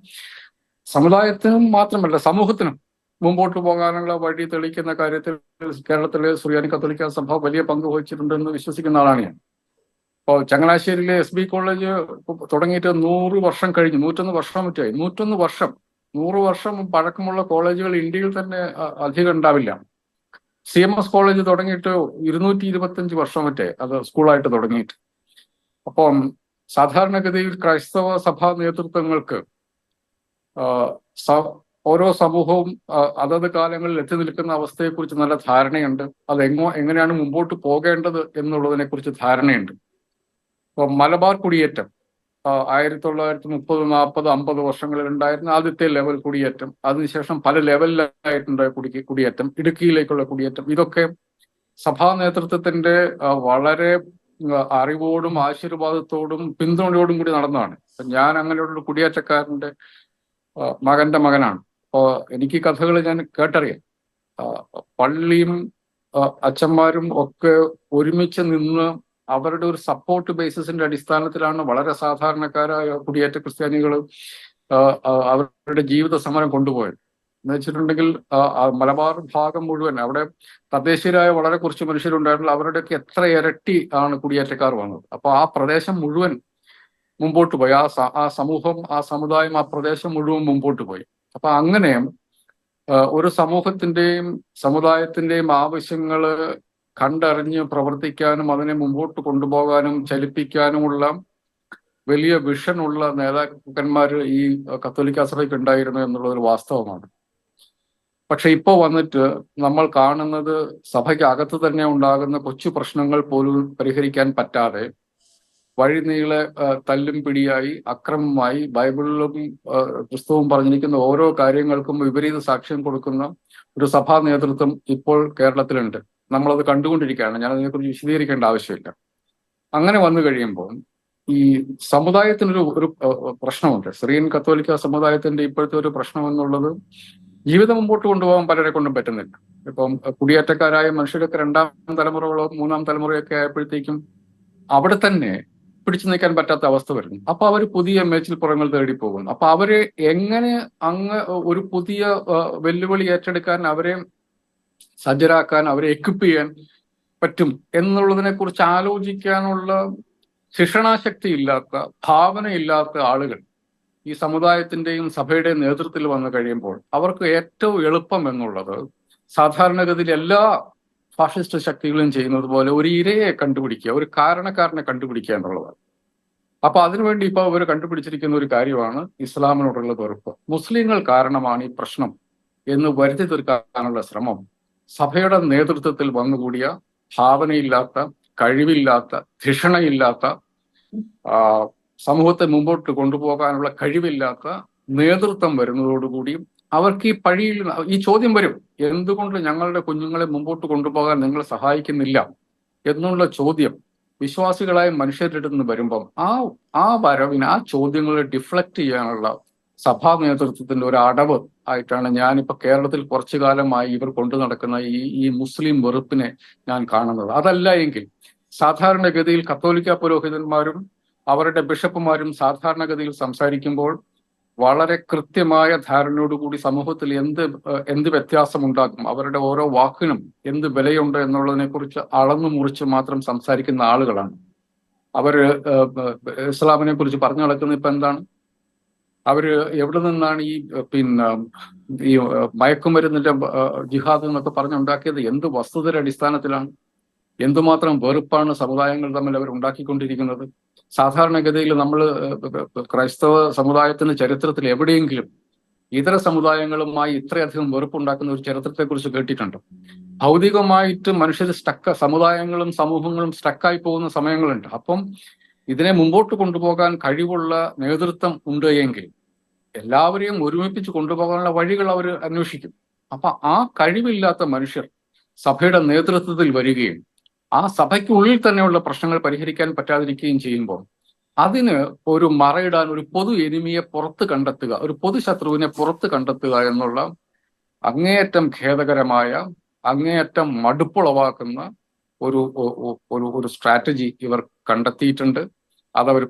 സമുദായത്തിനും മാത്രമല്ല സമൂഹത്തിനും മുമ്പോട്ട് പോകാനുള്ള വഴി തെളിയിക്കുന്ന കാര്യത്തിൽ കേരളത്തിലെ സുറിയാനി കത്തോലിക്ക സഭ വലിയ പങ്ക് വഹിച്ചിട്ടുണ്ടെന്ന് വിശ്വസിക്കുന്ന ആളാണ് ഞാൻ. ഇപ്പോൾ ചങ്ങനാശ്ശേരിയിലെ SB കോളേജ് തുടങ്ങിയിട്ട് 100 വർഷം കഴിഞ്ഞു, 101 വർഷം മറ്റായി. 100 വർഷം പഴക്കമുള്ള കോളേജുകൾ ഇന്ത്യയിൽ തന്നെ അധികം ഉണ്ടാവില്ല. CMS കോളേജ് തുടങ്ങിയിട്ട് 225 വർഷം മറ്റേ അത് സ്കൂളായിട്ട് തുടങ്ങിയിട്ട്. അപ്പം സാധാരണഗതിയിൽ ക്രൈസ്തവ സഭാ നേതൃത്വങ്ങൾക്ക് ഓരോ സമൂഹവും അതത് കാലങ്ങളിൽ എത്തി നിൽക്കുന്ന അവസ്ഥയെക്കുറിച്ച് നല്ല ധാരണയുണ്ട്. അത് എങ്ങനെയാണ് മുമ്പോട്ട് പോകേണ്ടത് എന്നുള്ളതിനെ കുറിച്ച് ധാരണയുണ്ട്. ഇപ്പൊ മലബാർ കുടിയേറ്റം 1930, 40, 50 വർഷങ്ങളിൽ ഉണ്ടായിരുന്ന ആദ്യത്തെ ലെവൽ കുടിയേറ്റം, അതിനുശേഷം പല ലെവലിലായിട്ടുണ്ടായ കുടിയേറ്റം, ഇടുക്കിയിലേക്കുള്ള കുടിയേറ്റം, ഇതൊക്കെ സഭാ നേതൃത്വത്തിന്റെ വളരെ അറിവോടും ആശീർവാദത്തോടും പിന്തുണയോടും കൂടി നടന്നതാണ്. ഞാൻ അങ്ങനെയുള്ള കുടിയേറ്റക്കാരന്റെ മകന്റെ മകനാണ്. അപ്പോൾ എനിക്ക് കഥകൾ ഞാൻ കേട്ടറിയാം. പള്ളിയും അച്ഛന്മാരും ഒക്കെ ഒരുമിച്ച് നിന്ന് അവരുടെ ഒരു സപ്പോർട്ട് ബേസിസിന്റെ അടിസ്ഥാനത്തിലാണ് വളരെ സാധാരണക്കാരായ കുടിയേറ്റ ക്രിസ്ത്യാനികൾ അവരുടെ ജീവിത സമരം കൊണ്ടുപോയത്. എന്ന് വെച്ചിട്ടുണ്ടെങ്കിൽ മലബാർ ഭാഗം മുഴുവൻ അവിടെ തദ്ദേശീയരായ വളരെ കുറച്ച് മനുഷ്യരുണ്ടായിരുന്നില്ല, അവരുടെയൊക്കെ എത്ര ഇരട്ടി ആണ് കുടിയേറ്റക്കാർ വന്നത്. അപ്പൊ ആ പ്രദേശം മുഴുവൻ മുമ്പോട്ട് പോയി, ആ സമൂഹം, ആ സമുദായം, ആ പ്രദേശം മുഴുവൻ മുമ്പോട്ട് പോയി. അപ്പൊ അങ്ങനെ ഒരു സമൂഹത്തിന്റെയും സമുദായത്തിന്റെയും ആവശ്യങ്ങള് കണ്ടറിഞ്ഞ് പ്രവർത്തിക്കാനും അതിനെ മുമ്പോട്ട് കൊണ്ടുപോകാനും ചലിപ്പിക്കാനുമുള്ള വലിയ വിഷനുള്ള നേതാക്കന്മാർ ഈ കത്തോലിക്ക സഭയ്ക്ക് ഉണ്ടായിരുന്നു എന്നുള്ളതൊരു വാസ്തവമാണ്. പക്ഷെ ഇപ്പോൾ വന്നിട്ട് നമ്മൾ കാണുന്നത് സഭയ്ക്ക് അകത്ത് തന്നെ ഉണ്ടാകുന്ന കൊച്ചു പ്രശ്നങ്ങൾ പോലും പരിഹരിക്കാൻ പറ്റാതെ വഴിനീളെ തല്ലും പിടിയായി അക്രമമായി ബൈബിളിലും ക്രിസ്തുവും പറഞ്ഞിരിക്കുന്ന ഓരോ കാര്യങ്ങൾക്കും വിപരീത സാക്ഷ്യം കൊടുക്കുന്ന ഒരു സഭാ നേതൃത്വം ഇപ്പോൾ കേരളത്തിലുണ്ട്. നമ്മളത് കണ്ടുകൊണ്ടിരിക്കുകയാണ്. ഞാൻ അതിനെക്കുറിച്ച് വിശദീകരിക്കേണ്ട ആവശ്യമില്ല. അങ്ങനെ വന്നു കഴിയുമ്പോൾ ഈ സമുദായത്തിനൊരു പ്രശ്നമുണ്ട്. സിറിയൻ കത്തോലിക്ക സമുദായത്തിന്റെ ഇപ്പോഴത്തെ ഒരു പ്രശ്നം എന്നുള്ളത് ജീവിതം മുമ്പോട്ട് കൊണ്ടുപോകാൻ പലരെ കൊണ്ടും പറ്റുന്നില്ല. ഇപ്പം കുടിയേറ്റക്കാരായ മനുഷ്യരൊക്കെ 2ാം തലമുറകളോ 3ാം തലമുറയൊക്കെ ആയപ്പോഴത്തേക്കും അവിടെ തന്നെ പിടിച്ചു നിൽക്കാൻ പറ്റാത്ത അവസ്ഥ വരുന്നു. അപ്പൊ അവർ പുതിയ മേച്ചിൽപ്പുറങ്ങൾ തേടി പോകുന്നു. അപ്പൊ അവരെ എങ്ങനെ ഒരു പുതിയ വെല്ലുവിളി ഏറ്റെടുക്കാൻ, അവരെ സജ്ജരാക്കാൻ, അവരെ എക്വിപ്പ് ചെയ്യാൻ പറ്റും എന്നുള്ളതിനെ കുറിച്ച് ആലോചിക്കാനുള്ള ശിക്ഷണാശക്തി ഇല്ലാത്ത, ഭാവനയില്ലാത്ത ആളുകൾ ഈ സമുദായത്തിന്റെയും സഭയുടെയും നേതൃത്വത്തിൽ വന്നു കഴിയുമ്പോൾ അവർക്ക് ഏറ്റവും എളുപ്പം എന്നുള്ളത് സാധാരണഗതിയിൽ എല്ലാ ഫാഷിസ്റ്റ് ശക്തികളും ചെയ്യുന്നത് പോലെ ഒരു ഇരയെ കണ്ടുപിടിക്കുക, ഒരു കാരണക്കാരനെ കണ്ടുപിടിക്കുക എന്നുള്ളതാണ്. അപ്പൊ അതിനുവേണ്ടി ഇപ്പൊ അവർ കണ്ടുപിടിച്ചിരിക്കുന്ന ഒരു കാര്യമാണ് ഇസ്ലാമിനോടുള്ള വെറുപ്പ്. മുസ്ലിങ്ങൾ കാരണമാണ് ഈ പ്രശ്നം എന്ന് വരുത്തി തീർക്കാനുള്ള ശ്രമം സഭയുടെ നേതൃത്വത്തിൽ വന്നുകൂടിയ ഭാവനയില്ലാത്ത, കഴിവില്ലാത്ത, ധിഷണയില്ലാത്ത, സമൂഹത്തെ മുമ്പോട്ട് കൊണ്ടുപോകാനുള്ള കഴിവില്ലാത്ത നേതൃത്വം വരുന്നതോടുകൂടിയും അവർക്ക് ഈ ചോദ്യം വരും, എന്തുകൊണ്ട് ഞങ്ങളുടെ കുഞ്ഞുങ്ങളെ മുമ്പോട്ട് കൊണ്ടുപോകാൻ നിങ്ങൾ സഹായിക്കുന്നില്ല എന്നുള്ള ചോദ്യം വിശ്വാസികളായ മനുഷ്യരുടെ നിന്ന് വരുമ്പം ആ വരവിന്, ആ ചോദ്യങ്ങളെ ഡിഫ്ലക്ട് ചെയ്യാനുള്ള സഭാ നേതൃത്വത്തിന്റെ ഒരു അടവ് ആയിട്ടാണ് ഞാനിപ്പോ കേരളത്തിൽ കുറച്ചു കാലമായി ഇവർ കൊണ്ടു നടക്കുന്ന ഈ മുസ്ലിം വെറുപ്പിനെ ഞാൻ കാണുന്നത്. അതല്ല എങ്കിൽ സാധാരണഗതിയിൽ കത്തോലിക്ക പുരോഹിതന്മാരും അവരുടെ ബിഷപ്പുമാരും സാധാരണഗതിയിൽ സംസാരിക്കുമ്പോൾ വളരെ കൃത്യമായ ധാരണയോടുകൂടി സമൂഹത്തിൽ എന്ത് വ്യത്യാസമുണ്ടാക്കും, അവരുടെ ഓരോ വാക്കിനും എന്ത് വിലയുണ്ട് എന്നുള്ളതിനെ കുറിച്ച് അളന്നു മുറിച്ച് മാത്രം സംസാരിക്കുന്ന ആളുകളാണ്. അവര് ഇസ്ലാമിനെ കുറിച്ച് പറഞ്ഞു നടക്കുന്നത് ഇപ്പൊ എന്താണ്? അവര് എവിടെ നിന്നാണ് ഈ മയക്കുമരുന്നിന്റെ ജിഹാദ് എന്നൊക്കെ പറഞ്ഞുണ്ടാക്കിയത്? എന്ത് വസ്തുതയുടെ അടിസ്ഥാനത്തിലാണ്? എന്തുമാത്രം വെറുപ്പാണ് സമുദായങ്ങൾ തമ്മിൽ അവർ ഉണ്ടാക്കിക്കൊണ്ടിരിക്കുന്നത്? സാധാരണഗതിയിൽ നമ്മൾ ക്രൈസ്തവ സമുദായത്തിന് ചരിത്രത്തിൽ എവിടെയെങ്കിലും ഇതര സമുദായങ്ങളുമായി ഇത്രയധികം വെറുപ്പുണ്ടാക്കുന്ന ഒരു ചരിത്രത്തെക്കുറിച്ച് കേട്ടിട്ടുണ്ട്? ഭൗതികമായിട്ട് മനുഷ്യർ സമുദായങ്ങളും സമൂഹങ്ങളും സ്റ്റക്കായി പോകുന്ന സമയങ്ങളുണ്ട്. അപ്പം ഇതിനെ മുമ്പോട്ട് കൊണ്ടുപോകാൻ കഴിവുള്ള നേതൃത്വം ഉണ്ട് എങ്കിൽ എല്ലാവരെയും ഒരുമിപ്പിച്ച് കൊണ്ടുപോകാനുള്ള വഴികൾ അവർ അന്വേഷിക്കും. അപ്പൊ ആ കഴിവില്ലാത്ത മനുഷ്യർ സഭയുടെ നേതൃത്വത്തിൽ വരികയും ആ സഭയ്ക്കുള്ളിൽ തന്നെയുള്ള പ്രശ്നങ്ങൾ പരിഹരിക്കാൻ പറ്റാതിരിക്കുകയും ചെയ്യുമ്പോൾ അതിന് ഒരു മറയിടാൻ ഒരു പൊതു എനിമിയെ പുറത്ത് കണ്ടെത്തുക, ഒരു പൊതു ശത്രുവിനെ പുറത്ത് കണ്ടെത്തുക എന്നുള്ള അങ്ങേയറ്റം ഖേദകരമായ, അങ്ങേയറ്റം മടുപ്പുളവാക്കുന്ന ഒരു സ്ട്രാറ്റജി ഇവർ കണ്ടെത്തിയിട്ടുണ്ട്. അതവർ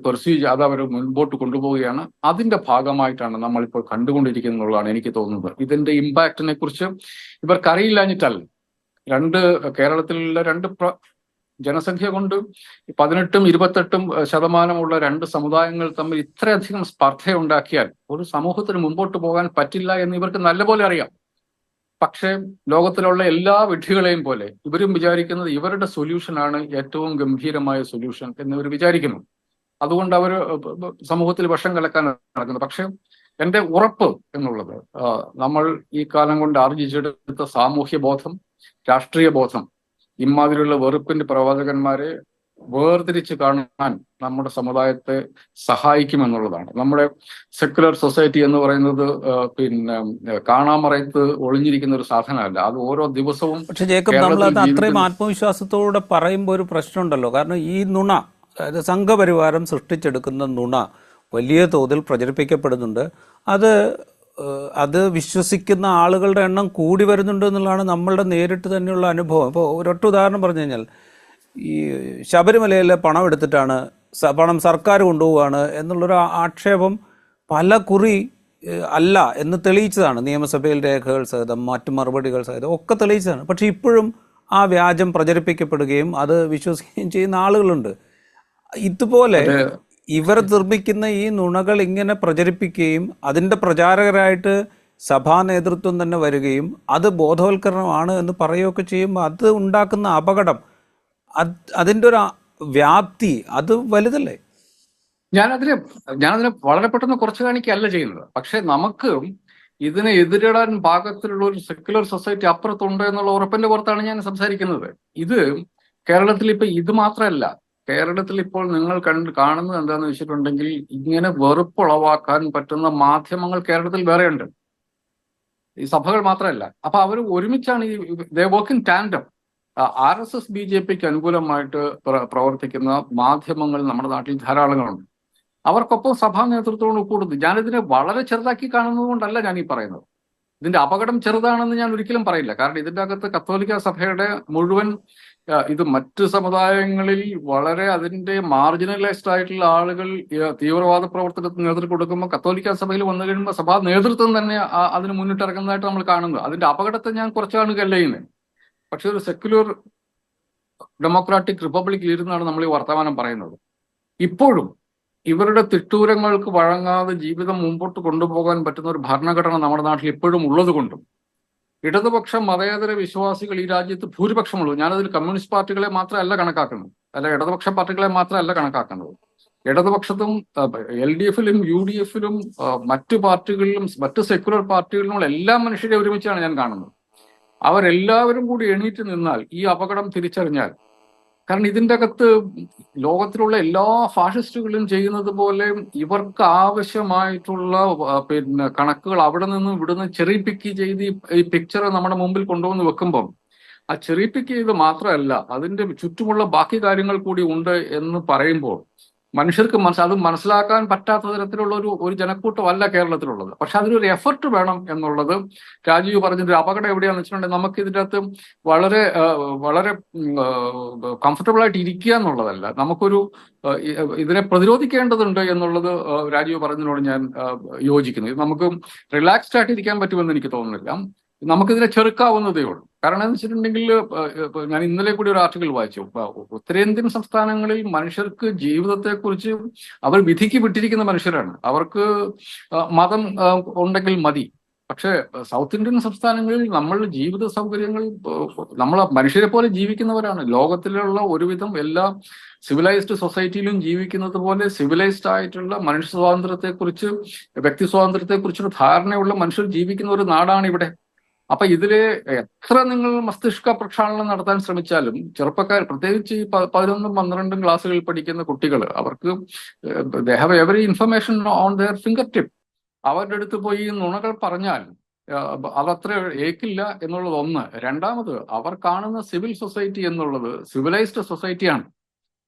അതവർ മുൻപോട്ട് കൊണ്ടുപോവുകയാണ്. അതിന്റെ ഭാഗമായിട്ടാണ് നമ്മളിപ്പോൾ കണ്ടുകൊണ്ടിരിക്കുന്നുള്ളതാണ് എനിക്ക് തോന്നുന്നത്. ഇതിന്റെ ഇമ്പാക്റ്റിനെ കുറിച്ച് ഇവർക്കറിയില്ലാഞ്ഞിട്ടല്ല. കേരളത്തിലുള്ള ജനസംഖ്യ കൊണ്ട് 18-28% രണ്ട് സമുദായങ്ങൾ തമ്മിൽ ഇത്രയധികം സ്പർദ്ധയുണ്ടാക്കിയാൽ ഒരു സമൂഹത്തിന് മുമ്പോട്ട് പോകാൻ പറ്റില്ല എന്ന് ഇവർക്ക് നല്ലപോലെ അറിയാം. പക്ഷേ ലോകത്തിലുള്ള എല്ലാ വിഡ്ഢികളെയും പോലെ ഇവരും വിചാരിക്കുന്നത് ഇവരുടെ സൊല്യൂഷനാണ് ഏറ്റവും ഗംഭീരമായ സൊല്യൂഷൻ എന്നിവർ വിചാരിക്കുന്നു. അതുകൊണ്ട് അവർ സമൂഹത്തിൽ വിഷം കലക്കാൻ നടക്കുന്നത്. പക്ഷെ എൻ്റെ ഉറപ്പ് എന്നുള്ളത് നമ്മൾ ഈ കാലം കൊണ്ട് ആർജിച്ചെടുത്ത സാമൂഹ്യ ബോധം, രാഷ്ട്രീയ ബോധം ഇമാതിരിയുള്ള വെറുപ്പിന്റെ പ്രവാചകന്മാരെ വേർതിരിച്ച് കാണാൻ നമ്മുടെ സമുദായത്തെ സഹായിക്കുമെന്നുള്ളതാണ്. നമ്മുടെ സെക്യുലർ സൊസൈറ്റി എന്ന് പറയുന്നത് കാണാമറയത്ത് ഒളിഞ്ഞിരിക്കുന്ന ഒരു സാധനമല്ല. അത് ഓരോ ദിവസവും. പക്ഷെ ജേക്കബ്, നമ്മളത് അത്രയും ആത്മവിശ്വാസത്തോടെ പറയുമ്പോൾ ഒരു പ്രശ്നമുണ്ടല്ലോ. കാരണം ഈ നുണ, അതായത് സംഘപരിവാരം സൃഷ്ടിച്ചെടുക്കുന്ന നുണ വലിയ തോതിൽ പ്രചരിപ്പിക്കപ്പെടുന്നുണ്ട്. അത് വിശ്വസിക്കുന്ന ആളുകളുടെ എണ്ണം കൂടി വരുന്നുണ്ട് എന്നുള്ളതാണ് നമ്മളുടെ നേരിട്ട് തന്നെയുള്ള അനുഭവം. ഇപ്പോൾ ഒരൊറ്റ ഉദാഹരണം പറഞ്ഞു കഴിഞ്ഞാൽ, ഈ ശബരിമലയിലെ പണം എടുത്തിട്ടാണ് പണം സർക്കാർ കൊണ്ടുപോവുകയാണ് എന്നുള്ളൊരു ആക്ഷേപം പല കുറി അല്ല എന്ന് തെളിയിച്ചതാണ്. നിയമസഭയിൽ രേഖകൾ സഹിതം മറ്റു മറുപടികൾ സഹിതം ഒക്കെ തെളിയിച്ചതാണ്. പക്ഷെ ഇപ്പോഴും ആ വ്യാജം പ്രചരിപ്പിക്കപ്പെടുകയും അത് വിശ്വസിക്കുകയും ചെയ്യുന്ന ആളുകളുണ്ട്. ഇതുപോലെ ഇവർ നിർമ്മിക്കുന്ന ഈ നുണകൾ ഇങ്ങനെ പ്രചരിപ്പിക്കുകയും അതിൻ്റെ പ്രചാരകരായിട്ട് സഭാ നേതൃത്വം തന്നെ വരികയും അത് ബോധവൽക്കരണമാണ് എന്ന് പറയുകയൊക്കെ ചെയ്യുമ്പോൾ അത് ഉണ്ടാക്കുന്ന അപകടം, അതിൻ്റെ ഒരു വ്യാപ്തി അത് വലുതല്ലേ? ഞാനതിനെ വളരെ പെട്ടെന്ന് കുറച്ച് കാണിക്കുകയല്ല ചെയ്യുന്നത്. പക്ഷെ നമുക്ക് ഇതിനെ എതിരിടാൻ പാകത്തിലുള്ള ഒരു സെക്യുലർ സൊസൈറ്റി അപ്പുറത്തുണ്ട് എന്നുള്ള ഉറപ്പിന്റെ പുറത്താണ് ഞാൻ സംസാരിക്കുന്നത്. ഇത് കേരളത്തിൽ ഇപ്പൊ ഇത് മാത്രമല്ല, കേരളത്തിൽ ഇപ്പോൾ നിങ്ങൾ കാണുന്നത് എന്താണെന്ന് വെച്ചിട്ടുണ്ടെങ്കിൽ ഇങ്ങനെ വെറുപ്പുളവാക്കാൻ പറ്റുന്ന മാധ്യമങ്ങൾ കേരളത്തിൽ വേറെയുണ്ട്, ഈ സഭകൾ മാത്രമല്ല. അപ്പൊ അവർ ഒരുമിച്ചാണ് ദേ വർക്ക് ഇൻ ടാൻഡം. RSS BJPക്ക് അനുകൂലമായിട്ട് പ്രവർത്തിക്കുന്ന മാധ്യമങ്ങൾ നമ്മുടെ നാട്ടിൽ ധാരാളങ്ങളുണ്ട്. അവർക്കൊപ്പം സഭാ നേതൃത്വത്തോട് കൂടുന്നു. ഞാനിതിനെ വളരെ ചെറുതാക്കി കാണുന്നത് കൊണ്ടല്ല ഞാൻ ഈ പറയുന്നത്. ഇതിന്റെ അപകടം ചെറുതാണെന്ന് ഞാൻ ഒരിക്കലും പറയില്ല. കാരണം ഇതിന്റെ അകത്ത് കത്തോലിക്ക സഭയുടെ മുഴുവൻ ഇത് മറ്റ് സമുദായങ്ങളിൽ വളരെ അതിന്റെ മാർജിനലൈസ്ഡ് ആയിട്ടുള്ള ആളുകൾ തീവ്രവാദ പ്രവർത്തനത്തിന് നേതൃത്വം കൊടുക്കുമ്പോൾ കത്തോലിക്ക സഭയിൽ വന്നു കഴിയുമ്പോൾ സഭാ നേതൃത്വം തന്നെ അതിന് മുന്നിട്ടിറങ്ങുന്നതായിട്ട് നമ്മൾ കാണുന്നത്. അതിന്റെ അപകടത്തെ ഞാൻ കുറച്ച് കാണുകയല്ല ചെയ്യുന്നത്. പക്ഷെ ഒരു സെക്യുലർ ഡെമോക്രാറ്റിക് റിപ്പബ്ലിക്കിൽ ഇരുന്നാണ് നമ്മൾ ഈ വർത്തമാനം പറയുന്നത്. ഇപ്പോഴും ഇവരുടെ തിട്ടൂരങ്ങൾക്ക് വഴങ്ങാതെ ജീവിതം മുമ്പോട്ട് കൊണ്ടുപോകാൻ പറ്റുന്ന ഒരു ഭരണഘടന നമ്മുടെ നാട്ടിൽ ഇപ്പോഴും ഉള്ളത് കൊണ്ടും ഇടതുപക്ഷ മതേതര വിശ്വാസികൾ ഈ രാജ്യത്ത് ഭൂരിപക്ഷമുള്ളൂ. ഞാനതിൽ കമ്മ്യൂണിസ്റ്റ് പാർട്ടികളെ മാത്രമല്ല കണക്കാക്കുന്നത്, അല്ല ഇടതുപക്ഷ പാർട്ടികളെ മാത്രമല്ല കണക്കാക്കുന്നത്. ഇടതുപക്ഷത്തും LDFിലും UDFിലും മറ്റു പാർട്ടികളിലും മറ്റ് സെക്യുലർ പാർട്ടികളിലും എല്ലാ മനുഷ്യരെ ഒരുമിച്ചാണ് ഞാൻ കാണുന്നത്. അവരെല്ലാവരും കൂടി എണീറ്റ് നിന്നാൽ ഈ അപകടം തിരിച്ചറിഞ്ഞാൽ, കാരണം ഇതിൻ്റെ അകത്ത് ലോകത്തിലുള്ള എല്ലാ ഫാഷിസ്റ്റുകളും ചെയ്യുന്നത് പോലെ ഇവർക്ക് ആവശ്യമായിട്ടുള്ള കണക്കുകൾ അവിടെ നിന്നും ഇവിടുന്ന് ചെറി പിക്ക് ചെയ്ത് ഈ പിക്ചർ നമ്മുടെ മുമ്പിൽ കൊണ്ടുവന്ന് വെക്കുമ്പം ആ ചെറി പിക്ക് ചെയ്ത് മാത്രമല്ല അതിന്റെ ചുറ്റുമുള്ള ബാക്കി കാര്യങ്ങൾ കൂടി ഉണ്ട് എന്ന് പറയുമ്പോൾ മനുഷ്യർക്ക് അത് മനസ്സിലാക്കാൻ പറ്റാത്ത തരത്തിലുള്ള ഒരു ജനക്കൂട്ടമല്ല കേരളത്തിലുള്ളത്. പക്ഷെ അതിനൊരു എഫർട്ട് വേണം എന്നുള്ളത് രാജീവ് പറഞ്ഞൊരു അപകടം എവിടെയാണെന്ന് വെച്ചിട്ടുണ്ടെങ്കിൽ നമുക്ക് ഇതിൻ്റെ അകത്ത് വളരെ വളരെ കംഫർട്ടബിൾ ആയിട്ട് ഇരിക്കുക എന്നുള്ളതല്ല, നമുക്കൊരു ഇതിനെ പ്രതിരോധിക്കേണ്ടതുണ്ട് എന്നുള്ളത് രാജീവ് പറഞ്ഞതിനോട് ഞാൻ യോജിക്കുന്നു. ഇത് നമുക്ക് റിലാക്സ്ഡ് ആയിട്ട് ഇരിക്കാൻ പറ്റുമെന്ന് എനിക്ക് തോന്നുന്നില്ല. നമുക്കിതിനെ ചെറുക്കാവുന്നതേ ഉള്ളൂ. കാരണം എന്ന് വെച്ചിട്ടുണ്ടെങ്കിൽ ഞാൻ ഇന്നലെ കൂടി ഒരു ആർട്ടിക്കിൾ വായിച്ചു. ഉത്തരേന്ത്യൻ സംസ്ഥാനങ്ങളിൽ മനുഷ്യർക്ക് ജീവിതത്തെക്കുറിച്ച് അവർ വിധിക്ക് വിട്ടിരിക്കുന്ന മനുഷ്യരാണ്. അവർക്ക് മതം ഉണ്ടെങ്കിൽ മതി. പക്ഷേ സൗത്ത് ഇന്ത്യൻ സംസ്ഥാനങ്ങളിൽ നമ്മൾ ജീവിത സൗകര്യങ്ങൾ, നമ്മൾ മനുഷ്യരെ പോലെ ജീവിക്കുന്നവരാണ്. ലോകത്തിലുള്ള ഒരുവിധം എല്ലാ സിവിലൈസ്ഡ് സൊസൈറ്റിയിലും ജീവിക്കുന്നത് പോലെ സിവിലൈസ്ഡ് ആയിട്ടുള്ള മനുഷ്യ സ്വാതന്ത്ര്യത്തെക്കുറിച്ച്, വ്യക്തി സ്വാതന്ത്ര്യത്തെക്കുറിച്ചൊരു ധാരണയുള്ള മനുഷ്യർ ജീവിക്കുന്ന ഒരു നാടാണ് ഇവിടെ. അപ്പൊ ഇതില് എത്ര നിങ്ങൾ മസ്തിഷ്ക പ്രക്ഷാളനം നടത്താൻ ശ്രമിച്ചാലും ചെറുപ്പക്കാർ, പ്രത്യേകിച്ച് ഈ 11ഉം 12ഉം ക്ലാസ്സുകളിൽ പഠിക്കുന്ന കുട്ടികൾ, അവർക്ക് they have every information on their finger tip. അവരുടെ അടുത്ത് പോയി നുണകൾ പറഞ്ഞാൽ അതത്ര ഏക്കില്ല എന്നുള്ളത് ഒന്ന്. രണ്ടാമത്, അവർ കാണുന്ന സിവിൽ സൊസൈറ്റി എന്നുള്ളത് സിവിലൈസ്ഡ് സൊസൈറ്റിയാണ്.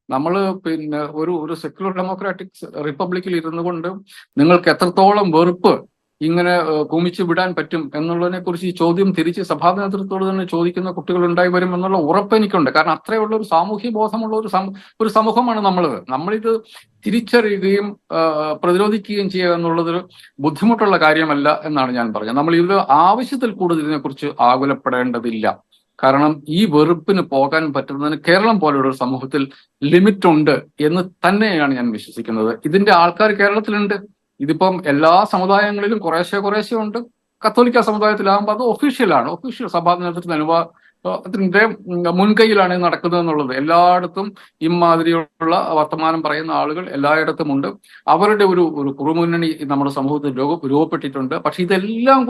നമ്മൾ പിന്നെ ഒരു സെക്യുലർ ഡെമോക്രാറ്റിക് റിപ്പബ്ലിക്കിൽ ഇരുന്നു കൊണ്ട് നിങ്ങൾക്ക് എത്രത്തോളം വെറുപ്പ് ഇങ്ങനെ കുമിച്ചു വിടാൻ പറ്റും എന്നുള്ളതിനെ കുറിച്ച് ഈ ചോദ്യം തിരിച്ച് സഭാ നേതൃത്വത്തോട് തന്നെ ചോദിക്കുന്ന കുട്ടികൾ ഉണ്ടായി വരും എന്നുള്ള ഉറപ്പ് എനിക്കുണ്ട്. കാരണം അത്രയുള്ള ഒരു സാമൂഹ്യ ബോധമുള്ള ഒരു സമൂഹമാണ് നമ്മളിത് തിരിച്ചറിയുകയും പ്രതിരോധിക്കുകയും ചെയ്യുക എന്നുള്ളത് ബുദ്ധിമുട്ടുള്ള കാര്യമല്ല എന്നാണ് ഞാൻ പറഞ്ഞത്. നമ്മൾ ഇത് ആവശ്യത്തിൽ കൂടുതൽ ഇതിനെക്കുറിച്ച് ആകുലപ്പെടേണ്ടതില്ല. കാരണം ഈ വെറുപ്പിന് പോകാൻ പറ്റുന്നതിന് കേരളം പോലെയുള്ള ഒരു സമൂഹത്തിൽ ലിമിറ്റ് ഉണ്ട് എന്ന് തന്നെയാണ് ഞാൻ വിശ്വസിക്കുന്നത്. ഇതിന്റെ ആൾക്കാർ കേരളത്തിലുണ്ട്. ഇതിപ്പം എല്ലാ സമുദായങ്ങളിലും കുറേശ്ശെ ഉണ്ട്. കത്തോലിക്ക സമുദായത്തിലാകുമ്പോൾ അത് ഒഫീഷ്യലാണ്, ഒഫീഷ്യൽ സഭാ നേതൃത്വത്തിന് അതിന്റെ മുൻകൈയിലാണ് നടക്കുന്നത് എന്നുള്ളത്. എല്ലായിടത്തും ഇമാതിരിയുള്ള വർത്തമാനം പറയുന്ന ആളുകൾ എല്ലായിടത്തും ഉണ്ട്. അവരുടെ ഒരു കുറുമുന്നണി നമ്മുടെ സമൂഹത്തിൽ രൂപപ്പെട്ടിട്ടുണ്ട്. പക്ഷെ ഇവരെല്ലാം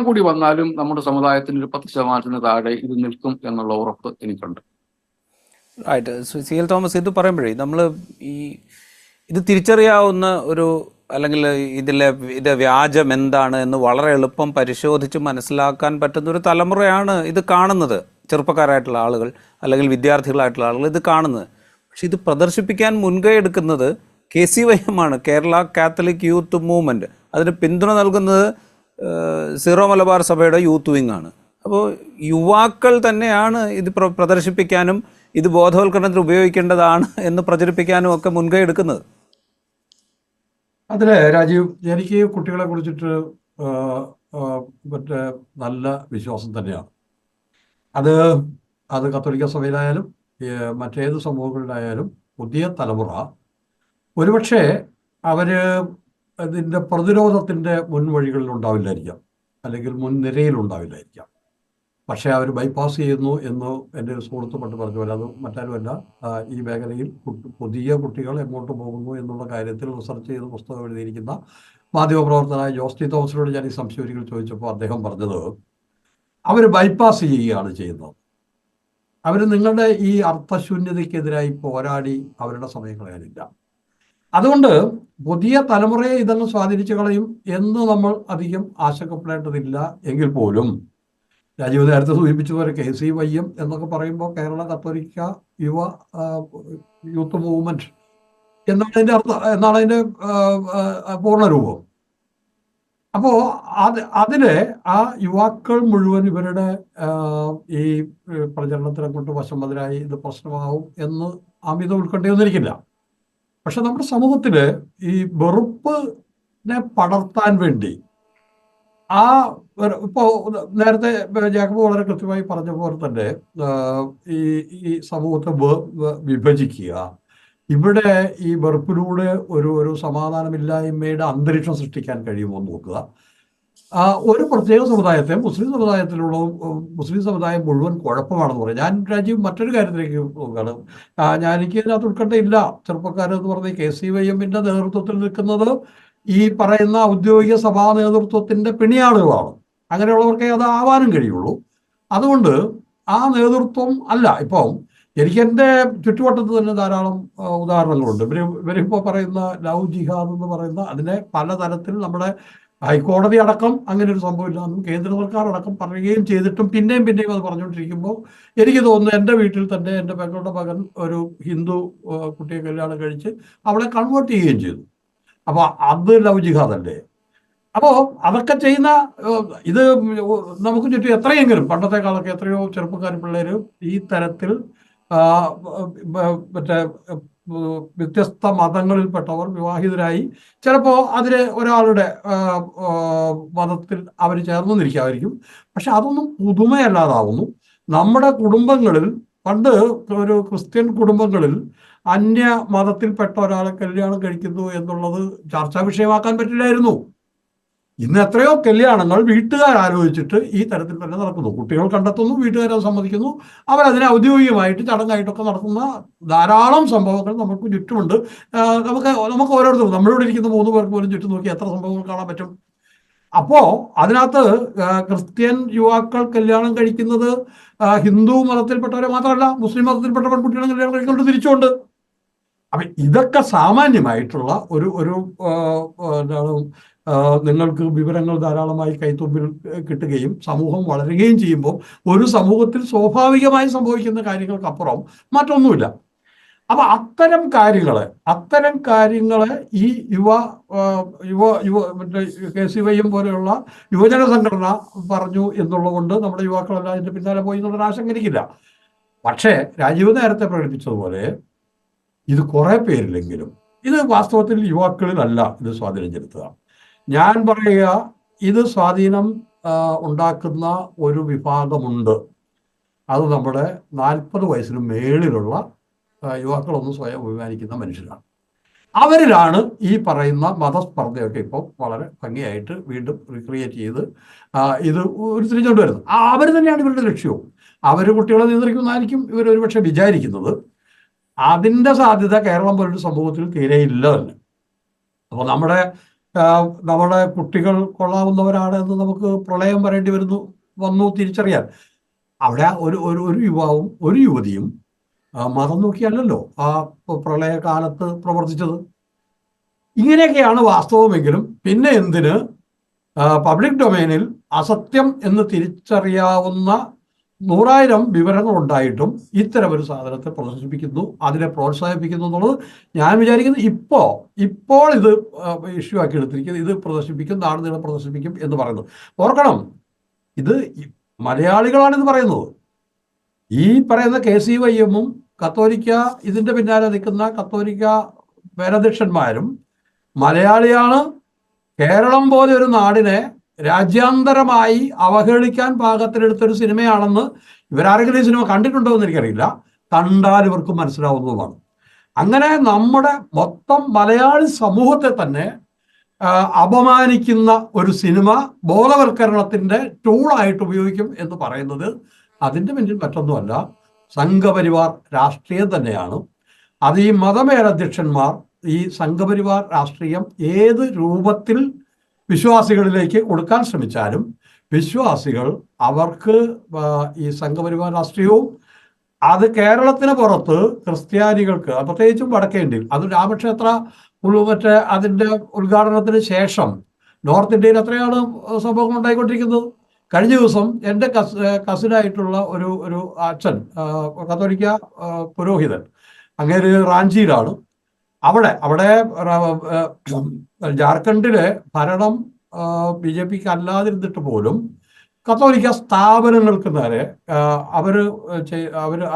കൂടി വന്നാലും നമ്മുടെ സമുദായത്തിന് ഒരു 10% താഴെ ഇത് നിൽക്കും എന്നുള്ള ഉറപ്പ് എനിക്കുണ്ട്. റൈറ്റ്. സി എൽ തോമസ്, ഇത് പറയുമ്പോഴേ നമ്മൾ ഇത് തിരിച്ചറിയാവുന്ന അല്ലെങ്കിൽ ഇതിന്റെ വ്യാജം എന്താണ് എന്ന് വളരെ എളുപ്പം പരിശോധിച്ച് മനസ്സിലാക്കാൻ പറ്റുന്ന ഒരു തലമുറയാണ് ഇത് കാണുന്നത്. ചെറുപ്പക്കാരായിട്ടുള്ള ആളുകൾ അല്ലെങ്കിൽ വിദ്യാർത്ഥികളായിട്ടുള്ള ആളുകൾ ഇത് കാണുന്നത്. പക്ഷെ ഇത് പ്രദർശിപ്പിക്കാൻ മുൻകൈ എടുക്കുന്നത് KCYM ആണ്, കേരള കാത്തലിക് യൂത്ത് മൂവ്മെൻറ്റ്. അതിന് പിന്തുണ നൽകുന്നത് സീറോ മലബാർ സഭയുടെ യൂത്ത് വിങ് ആണ്. അപ്പോൾ യുവാക്കൾ തന്നെയാണ് ഇത് പ്രദർശിപ്പിക്കാനും ഇത് ബോധവൽക്കരണത്തിന് ഉപയോഗിക്കേണ്ടതാണ് എന്ന് പ്രചരിപ്പിക്കാനും ഒക്കെ മുൻകൈ എടുക്കുന്നത്. അതില് രാജീവ്, എനിക്ക് കുട്ടികളെ കുറിച്ചിട്ട് മറ്റേ നല്ല വിശ്വാസം തന്നെയാണ്. അത് കത്തോലിക്ക സഭയിലായാലും മറ്റേത് സമൂഹങ്ങളിലായാലും പുതിയ തലമുറ ഒരുപക്ഷെ അവര് ഇതിൻ്റെ പ്രതിരോധത്തിൻ്റെ മുൻവഴികളിൽ ഉണ്ടാവില്ലായിരിക്കാം, അല്ലെങ്കിൽ മുൻനിരയിലുണ്ടാവില്ലായിരിക്കാം. പക്ഷേ അവർ ബൈപ്പാസ് ചെയ്യുന്നു എന്ന് എൻ്റെ ഒരു സുഹൃത്ത് പണ്ട് പറഞ്ഞ പോലെ അത് മറ്റാരുമല്ല, ഈ മേഖലയിൽ പുതിയ കുട്ടികൾ എങ്ങോട്ട് പോകുന്നു എന്നുള്ള കാര്യത്തിൽ റിസർച്ച് ചെയ്ത് പുസ്തകം എഴുതിയിരിക്കുന്ന മാധ്യമപ്രവർത്തകനായ ജോസ് തോമസിനോട് ഞാൻ ഈ സംശയം ചോദിച്ചപ്പോൾ അദ്ദേഹം പറഞ്ഞത് അവർ ബൈപ്പാസ് ചെയ്യുകയാണ് ചെയ്യുന്നത്. അവർ നിങ്ങളുടെ ഈ അർത്ഥശൂന്യതയ്ക്കെതിരായി പോരാടി അവരുടെ സമയം കളയാനില്ല. അതുകൊണ്ട് പുതിയ തലമുറയെ ഇതങ്ങ് സ്വാധീനിച്ചു കളയും എന്ന് നമ്മൾ അധികം ആശങ്കപ്പെടേണ്ടതില്ല. എങ്കിൽ പോലും രാജീവ് നേരത്തെ സൂചിപ്പിച്ചതുപോലെ KCYM എന്നൊക്കെ പറയുമ്പോൾ കേരള കത്തോലിക്ക യൂത്ത് മൂവ്മെന്റ് എന്നാണ് അതിൻ്റെ പൂർണ്ണരൂപം. അപ്പോൾ അതിലെ ആ യുവാക്കൾ മുഴുവൻ ഇവരുടെ ഈ പ്രചരണത്തിനെ കൊണ്ട് വശംവദരായി ഇത് പ്രശ്നമാവും എന്ന് അമിത ഉത്കണ്ഠയൊന്നിരിക്കില്ല. പക്ഷെ നമ്മുടെ സമൂഹത്തിൽ ഈ വെറുപ്പിനെ പടർത്താൻ വേണ്ടി ഇപ്പോൾ നേരത്തെ ജാക്കബ് വളരെ കൃത്യമായി പറഞ്ഞ പോലെ തന്നെ ഈ സമൂഹത്തെ വിഭജിക്കുക, ഇവിടെ ഈ വെറുപ്പിലൂടെ ഒരു സമാധാനമില്ലായ്മയുടെ അന്തരീക്ഷം സൃഷ്ടിക്കാൻ കഴിയുമോ എന്ന് നോക്കുക. ഒരു പ്രത്യേക സമുദായത്തെ മുസ്ലിം സമുദായം മുഴുവൻ കുഴപ്പമാണെന്ന് പറയും. ഞാൻ രാജീവ് മറ്റൊരു കാര്യത്തിലേക്ക് നോക്കുകയാണ്. എനിക്ക് ഇതിനകത്ത് ഉത്കണ്ഠയില്ല. ചെറുപ്പക്കാരെന്ന് പറഞ്ഞ KCYM-ന്റെ നേതൃത്വത്തിൽ നിൽക്കുന്നത് ഈ പറയുന്ന ഔദ്യോഗിക സഭാ നേതൃത്വത്തിന്റെ പിണിയാളുകളാണ്. അങ്ങനെയുള്ളവർക്കേ അത് ആവാനും കഴിയുള്ളൂ. അതുകൊണ്ട് ആ നേതൃത്വം അല്ല. ഇപ്പം എനിക്ക് എൻ്റെ ചുറ്റുവട്ടത്ത് തന്നെ ധാരാളം ഉദാഹരണങ്ങളുണ്ട്. ഇവരിപ്പോൾ പറയുന്ന ലവ് ജിഹാദ് എന്ന് പറയുന്ന അതിനെ പലതരത്തിൽ നമ്മുടെ ഹൈക്കോടതി അടക്കം അങ്ങനെ ഒരു സംഭവമില്ല എന്നും കേന്ദ്ര സർക്കാർ അടക്കം പറയുകയും ചെയ്തിട്ടും പിന്നെയും അത് പറഞ്ഞുകൊണ്ടിരിക്കുമ്പോൾ എനിക്ക് തോന്നുന്നു എൻ്റെ വീട്ടിൽ തന്നെ എൻ്റെ പെങ്ങളുടെ മകൻ ഒരു ഹിന്ദു കുട്ടിയെ കല്യാണം കഴിച്ച് അവളെ കൺവേർട്ട് ചെയ്യുകയും ചെയ്തു. അപ്പോൾ അത് ലവ് ജിഹാദല്ലേ? അപ്പോൾ അതൊക്കെ ചെയ്യുന്ന ഇത് നമുക്ക് ചുറ്റും എത്രയെങ്കിലും പണ്ടത്തെക്കാളൊക്കെ എത്രയോ ചെറുപ്പക്കാർ പിള്ളേർ ഈ തരത്തിൽ മറ്റേ വ്യത്യസ്ത മതങ്ങളിൽപ്പെട്ടവർ വിവാഹിതരായി ചിലപ്പോൾ അതിന് ഒരാളുടെ മതത്തിൽ അവർ ചേർന്നിരിക്കാമായിരിക്കും. പക്ഷെ അതൊന്നും പുതുമയല്ലാതാവുന്നു. നമ്മുടെ കുടുംബങ്ങളിൽ പണ്ട് ഒരു ക്രിസ്ത്യൻ കുടുംബങ്ങളിൽ അന്യ മതത്തിൽപ്പെട്ട ഒരാളെ കല്യാണം കഴിക്കുന്നു എന്നുള്ളത് ചർച്ചാ വിഷയമാക്കാൻ പറ്റില്ലായിരുന്നു. ഇന്ന് എത്രയോ കല്യാണങ്ങൾ വീട്ടുകാർ ആലോചിച്ചിട്ട് ഈ തരത്തിൽ തന്നെ നടക്കുന്നു. കുട്ടികൾ കണ്ടെത്തുന്നു, വീട്ടുകാരത് സമ്മതിക്കുന്നു, അവരതിനെ ഔദ്യോഗികമായിട്ട് ചടങ്ങായിട്ടൊക്കെ നടത്തുന്ന ധാരാളം സംഭവങ്ങൾ നമുക്ക് ചുറ്റുമുണ്ട്. നമുക്ക് ഓരോരുത്തരും നമ്മളിവിടെ ഇരിക്കുന്ന 3 പേർക്ക് പോലും ചുറ്റും നോക്കി എത്ര സംഭവങ്ങൾ കാണാൻ പറ്റും. അപ്പോ അതിനകത്ത് ക്രിസ്ത്യൻ യുവാക്കൾ കല്യാണം കഴിക്കുന്നത് ഹിന്ദു മതത്തിൽപ്പെട്ടവരെ മാത്രമല്ല, മുസ്ലിം മതത്തിൽപ്പെട്ട പെൺകുട്ടികളെ കല്യാണം കഴിക്കുന്നത് തിരിച്ചുകൊണ്ട്. അപ്പൊ ഇതൊക്കെ സാമാന്യമായിട്ടുള്ള ഒരു എന്താണ്, നിങ്ങൾക്ക് വിവരങ്ങൾ ധാരാളമായി കൈത്തുമ്പിൽ കിട്ടുകയും സമൂഹം വളരുകയും ചെയ്യുമ്പോൾ ഒരു സമൂഹത്തിൽ സ്വാഭാവികമായി സംഭവിക്കുന്ന കാര്യങ്ങൾക്കപ്പുറം മറ്റൊന്നുമില്ല. അപ്പൊ അത്തരം കാര്യങ്ങളെ ഈ മറ്റേ KCY പോലെയുള്ള യുവജന സംഘടന പറഞ്ഞു എന്നുള്ളതുകൊണ്ട് നമ്മുടെ യുവാക്കളെല്ലാം അതിന്റെ പിന്നാലെ പോയി എന്നുള്ളൊരു ആശങ്ക എനിക്കില്ല. പക്ഷേ രാജീവ് നേരത്തെ പ്രകടിപ്പിച്ചതുപോലെ ഇത് കുറെ പേരിലെങ്കിലും ഇത് വാസ്തവത്തിൽ യുവാക്കളിലല്ല ഇത് സ്വാധീനം ചെലുത്തുക. ഞാൻ പറയുക, ഇത് സ്വാധീനം ഉണ്ടാക്കുന്ന ഒരു വിഭാഗമുണ്ട്. അത് നമ്മുടെ 40 വയസ്സിന് മേളിലുള്ള യുവാക്കളൊന്നും സ്വയം അഭിമാനിക്കുന്ന മനുഷ്യരാണ്. അവരിലാണ് ഈ പറയുന്ന മതസ്പർദ്ധയൊക്കെ ഇപ്പോൾ വളരെ ഭംഗിയായിട്ട് വീണ്ടും റീക്രിയേറ്റ് ചെയ്ത് ഇത് ഉരുത്തിരിഞ്ഞുകൊണ്ട് വരുന്നത്. അവർ തന്നെയാണ് ഇവരുടെ ലക്ഷ്യവും. അവർ കുട്ടികളെ നിയന്ത്രിക്കുന്നതായിരിക്കും ഇവർ ഒരുപക്ഷെ വിചാരിക്കുന്നത്. അതിൻ്റെ സാധ്യത കേരളം പോലൊരു സമൂഹത്തിൽ തീരെയില്ല തന്നെ. അപ്പോൾ നമ്മുടെ കുട്ടികൾ കൊള്ളാവുന്നവരാണ് എന്ന് നമുക്ക് പ്രളയം വരേണ്ടി വന്നു തിരിച്ചറിയാൻ. അവിടെ ഒരു യുവാവും ഒരു യുവതിയും മതം നോക്കിയല്ലല്ലോ ആ പ്രളയകാലത്ത് പ്രവർത്തിച്ചത്. ഇങ്ങനെയൊക്കെയാണ് വാസ്തവമെങ്കിലും പിന്നെ എന്തിന് പബ്ലിക് ഡൊമൈനിൽ അസത്യം എന്ന് തിരിച്ചറിയാവുന്ന 100,000 വിവരങ്ങൾ ഉണ്ടായിട്ടും ഇത്തരം ഒരു സാധനത്തെ പ്രദർശിപ്പിക്കുന്നു, അതിനെ പ്രോത്സാഹിപ്പിക്കുന്നു എന്നുള്ളത് ഞാൻ വിചാരിക്കുന്നത് ഇപ്പോൾ ഇത് ഇഷ്യൂ ആക്കി എടുത്തിരിക്കുന്നത്. ഇത് പ്രദർശിപ്പിക്കും, നാടുനീളം പ്രദർശിപ്പിക്കും എന്ന് പറയുന്നത് ഓർക്കണം. ഇത് മലയാളികളാണിത് പറയുന്നത്. ഈ പറയുന്ന KCYM കത്തോലിക്ക ഇതിന്റെ പിന്നാലെ നിൽക്കുന്ന കത്തോലിക്ക മേലധ്യക്ഷന്മാരും മലയാളിയാണ്. കേരളം പോലെ ഒരു നാടിനെ രാജ്യാന്തരമായി അവഹേളിക്കാൻ പാകത്തിലെടുത്തൊരു സിനിമയാണെന്ന് ഇവരാരെങ്കിലും ഈ സിനിമ കണ്ടിട്ടുണ്ടോ എന്ന് എനിക്കറിയില്ല. കണ്ടാൽ ഇവർക്ക് മനസ്സിലാവുന്നതുമാണ്. അങ്ങനെ നമ്മുടെ മൊത്തം മലയാളി സമൂഹത്തെ തന്നെ അപമാനിക്കുന്ന ഒരു സിനിമ ബോധവൽക്കരണത്തിന്റെ ടൂളായിട്ട് ഉപയോഗിക്കും എന്ന് പറയുന്നത് അതിൻ്റെ പിന്നിൽ മറ്റൊന്നുമല്ല, സംഘപരിവാർ രാഷ്ട്രീയം തന്നെയാണ്. അത് ഈ മതമേലധ്യക്ഷന്മാർ ഈ സംഘപരിവാർ രാഷ്ട്രീയം ഏത് രൂപത്തിൽ വിശ്വാസികളിലേക്ക് കൊടുക്കാൻ ശ്രമിച്ചാലും വിശ്വാസികൾ അവർക്ക് ഈ സംഘപരിവാർ രാഷ്ട്രീയവും അത് കേരളത്തിന് പുറത്ത് ക്രിസ്ത്യാനികൾക്ക് പ്രത്യേകിച്ചും വടക്കേ ഇന്ത്യയിൽ അത് രാമക്ഷേത്ര മറ്റേ അതിൻ്റെ ഉദ്ഘാടനത്തിന് ശേഷം നോർത്ത് ഇന്ത്യയിൽ എത്രയാണ് സംഭവങ്ങൾ ഉണ്ടായിക്കൊണ്ടിരിക്കുന്നത്. കഴിഞ്ഞ ദിവസം എൻ്റെ കസിനായിട്ടുള്ള ഒരു അച്ഛൻ കത്തോലിക്ക പുരോഹിതൻ അങ്ങേര് റാഞ്ചിയിലാണ്. അവിടെ ജാർഖണ്ഡിലെ ഭരണം BJPക്ക് അല്ലാതിരുന്നിട്ട് പോലും കത്തോലിക്ക സ്ഥാപനങ്ങൾക്ക് നേരെ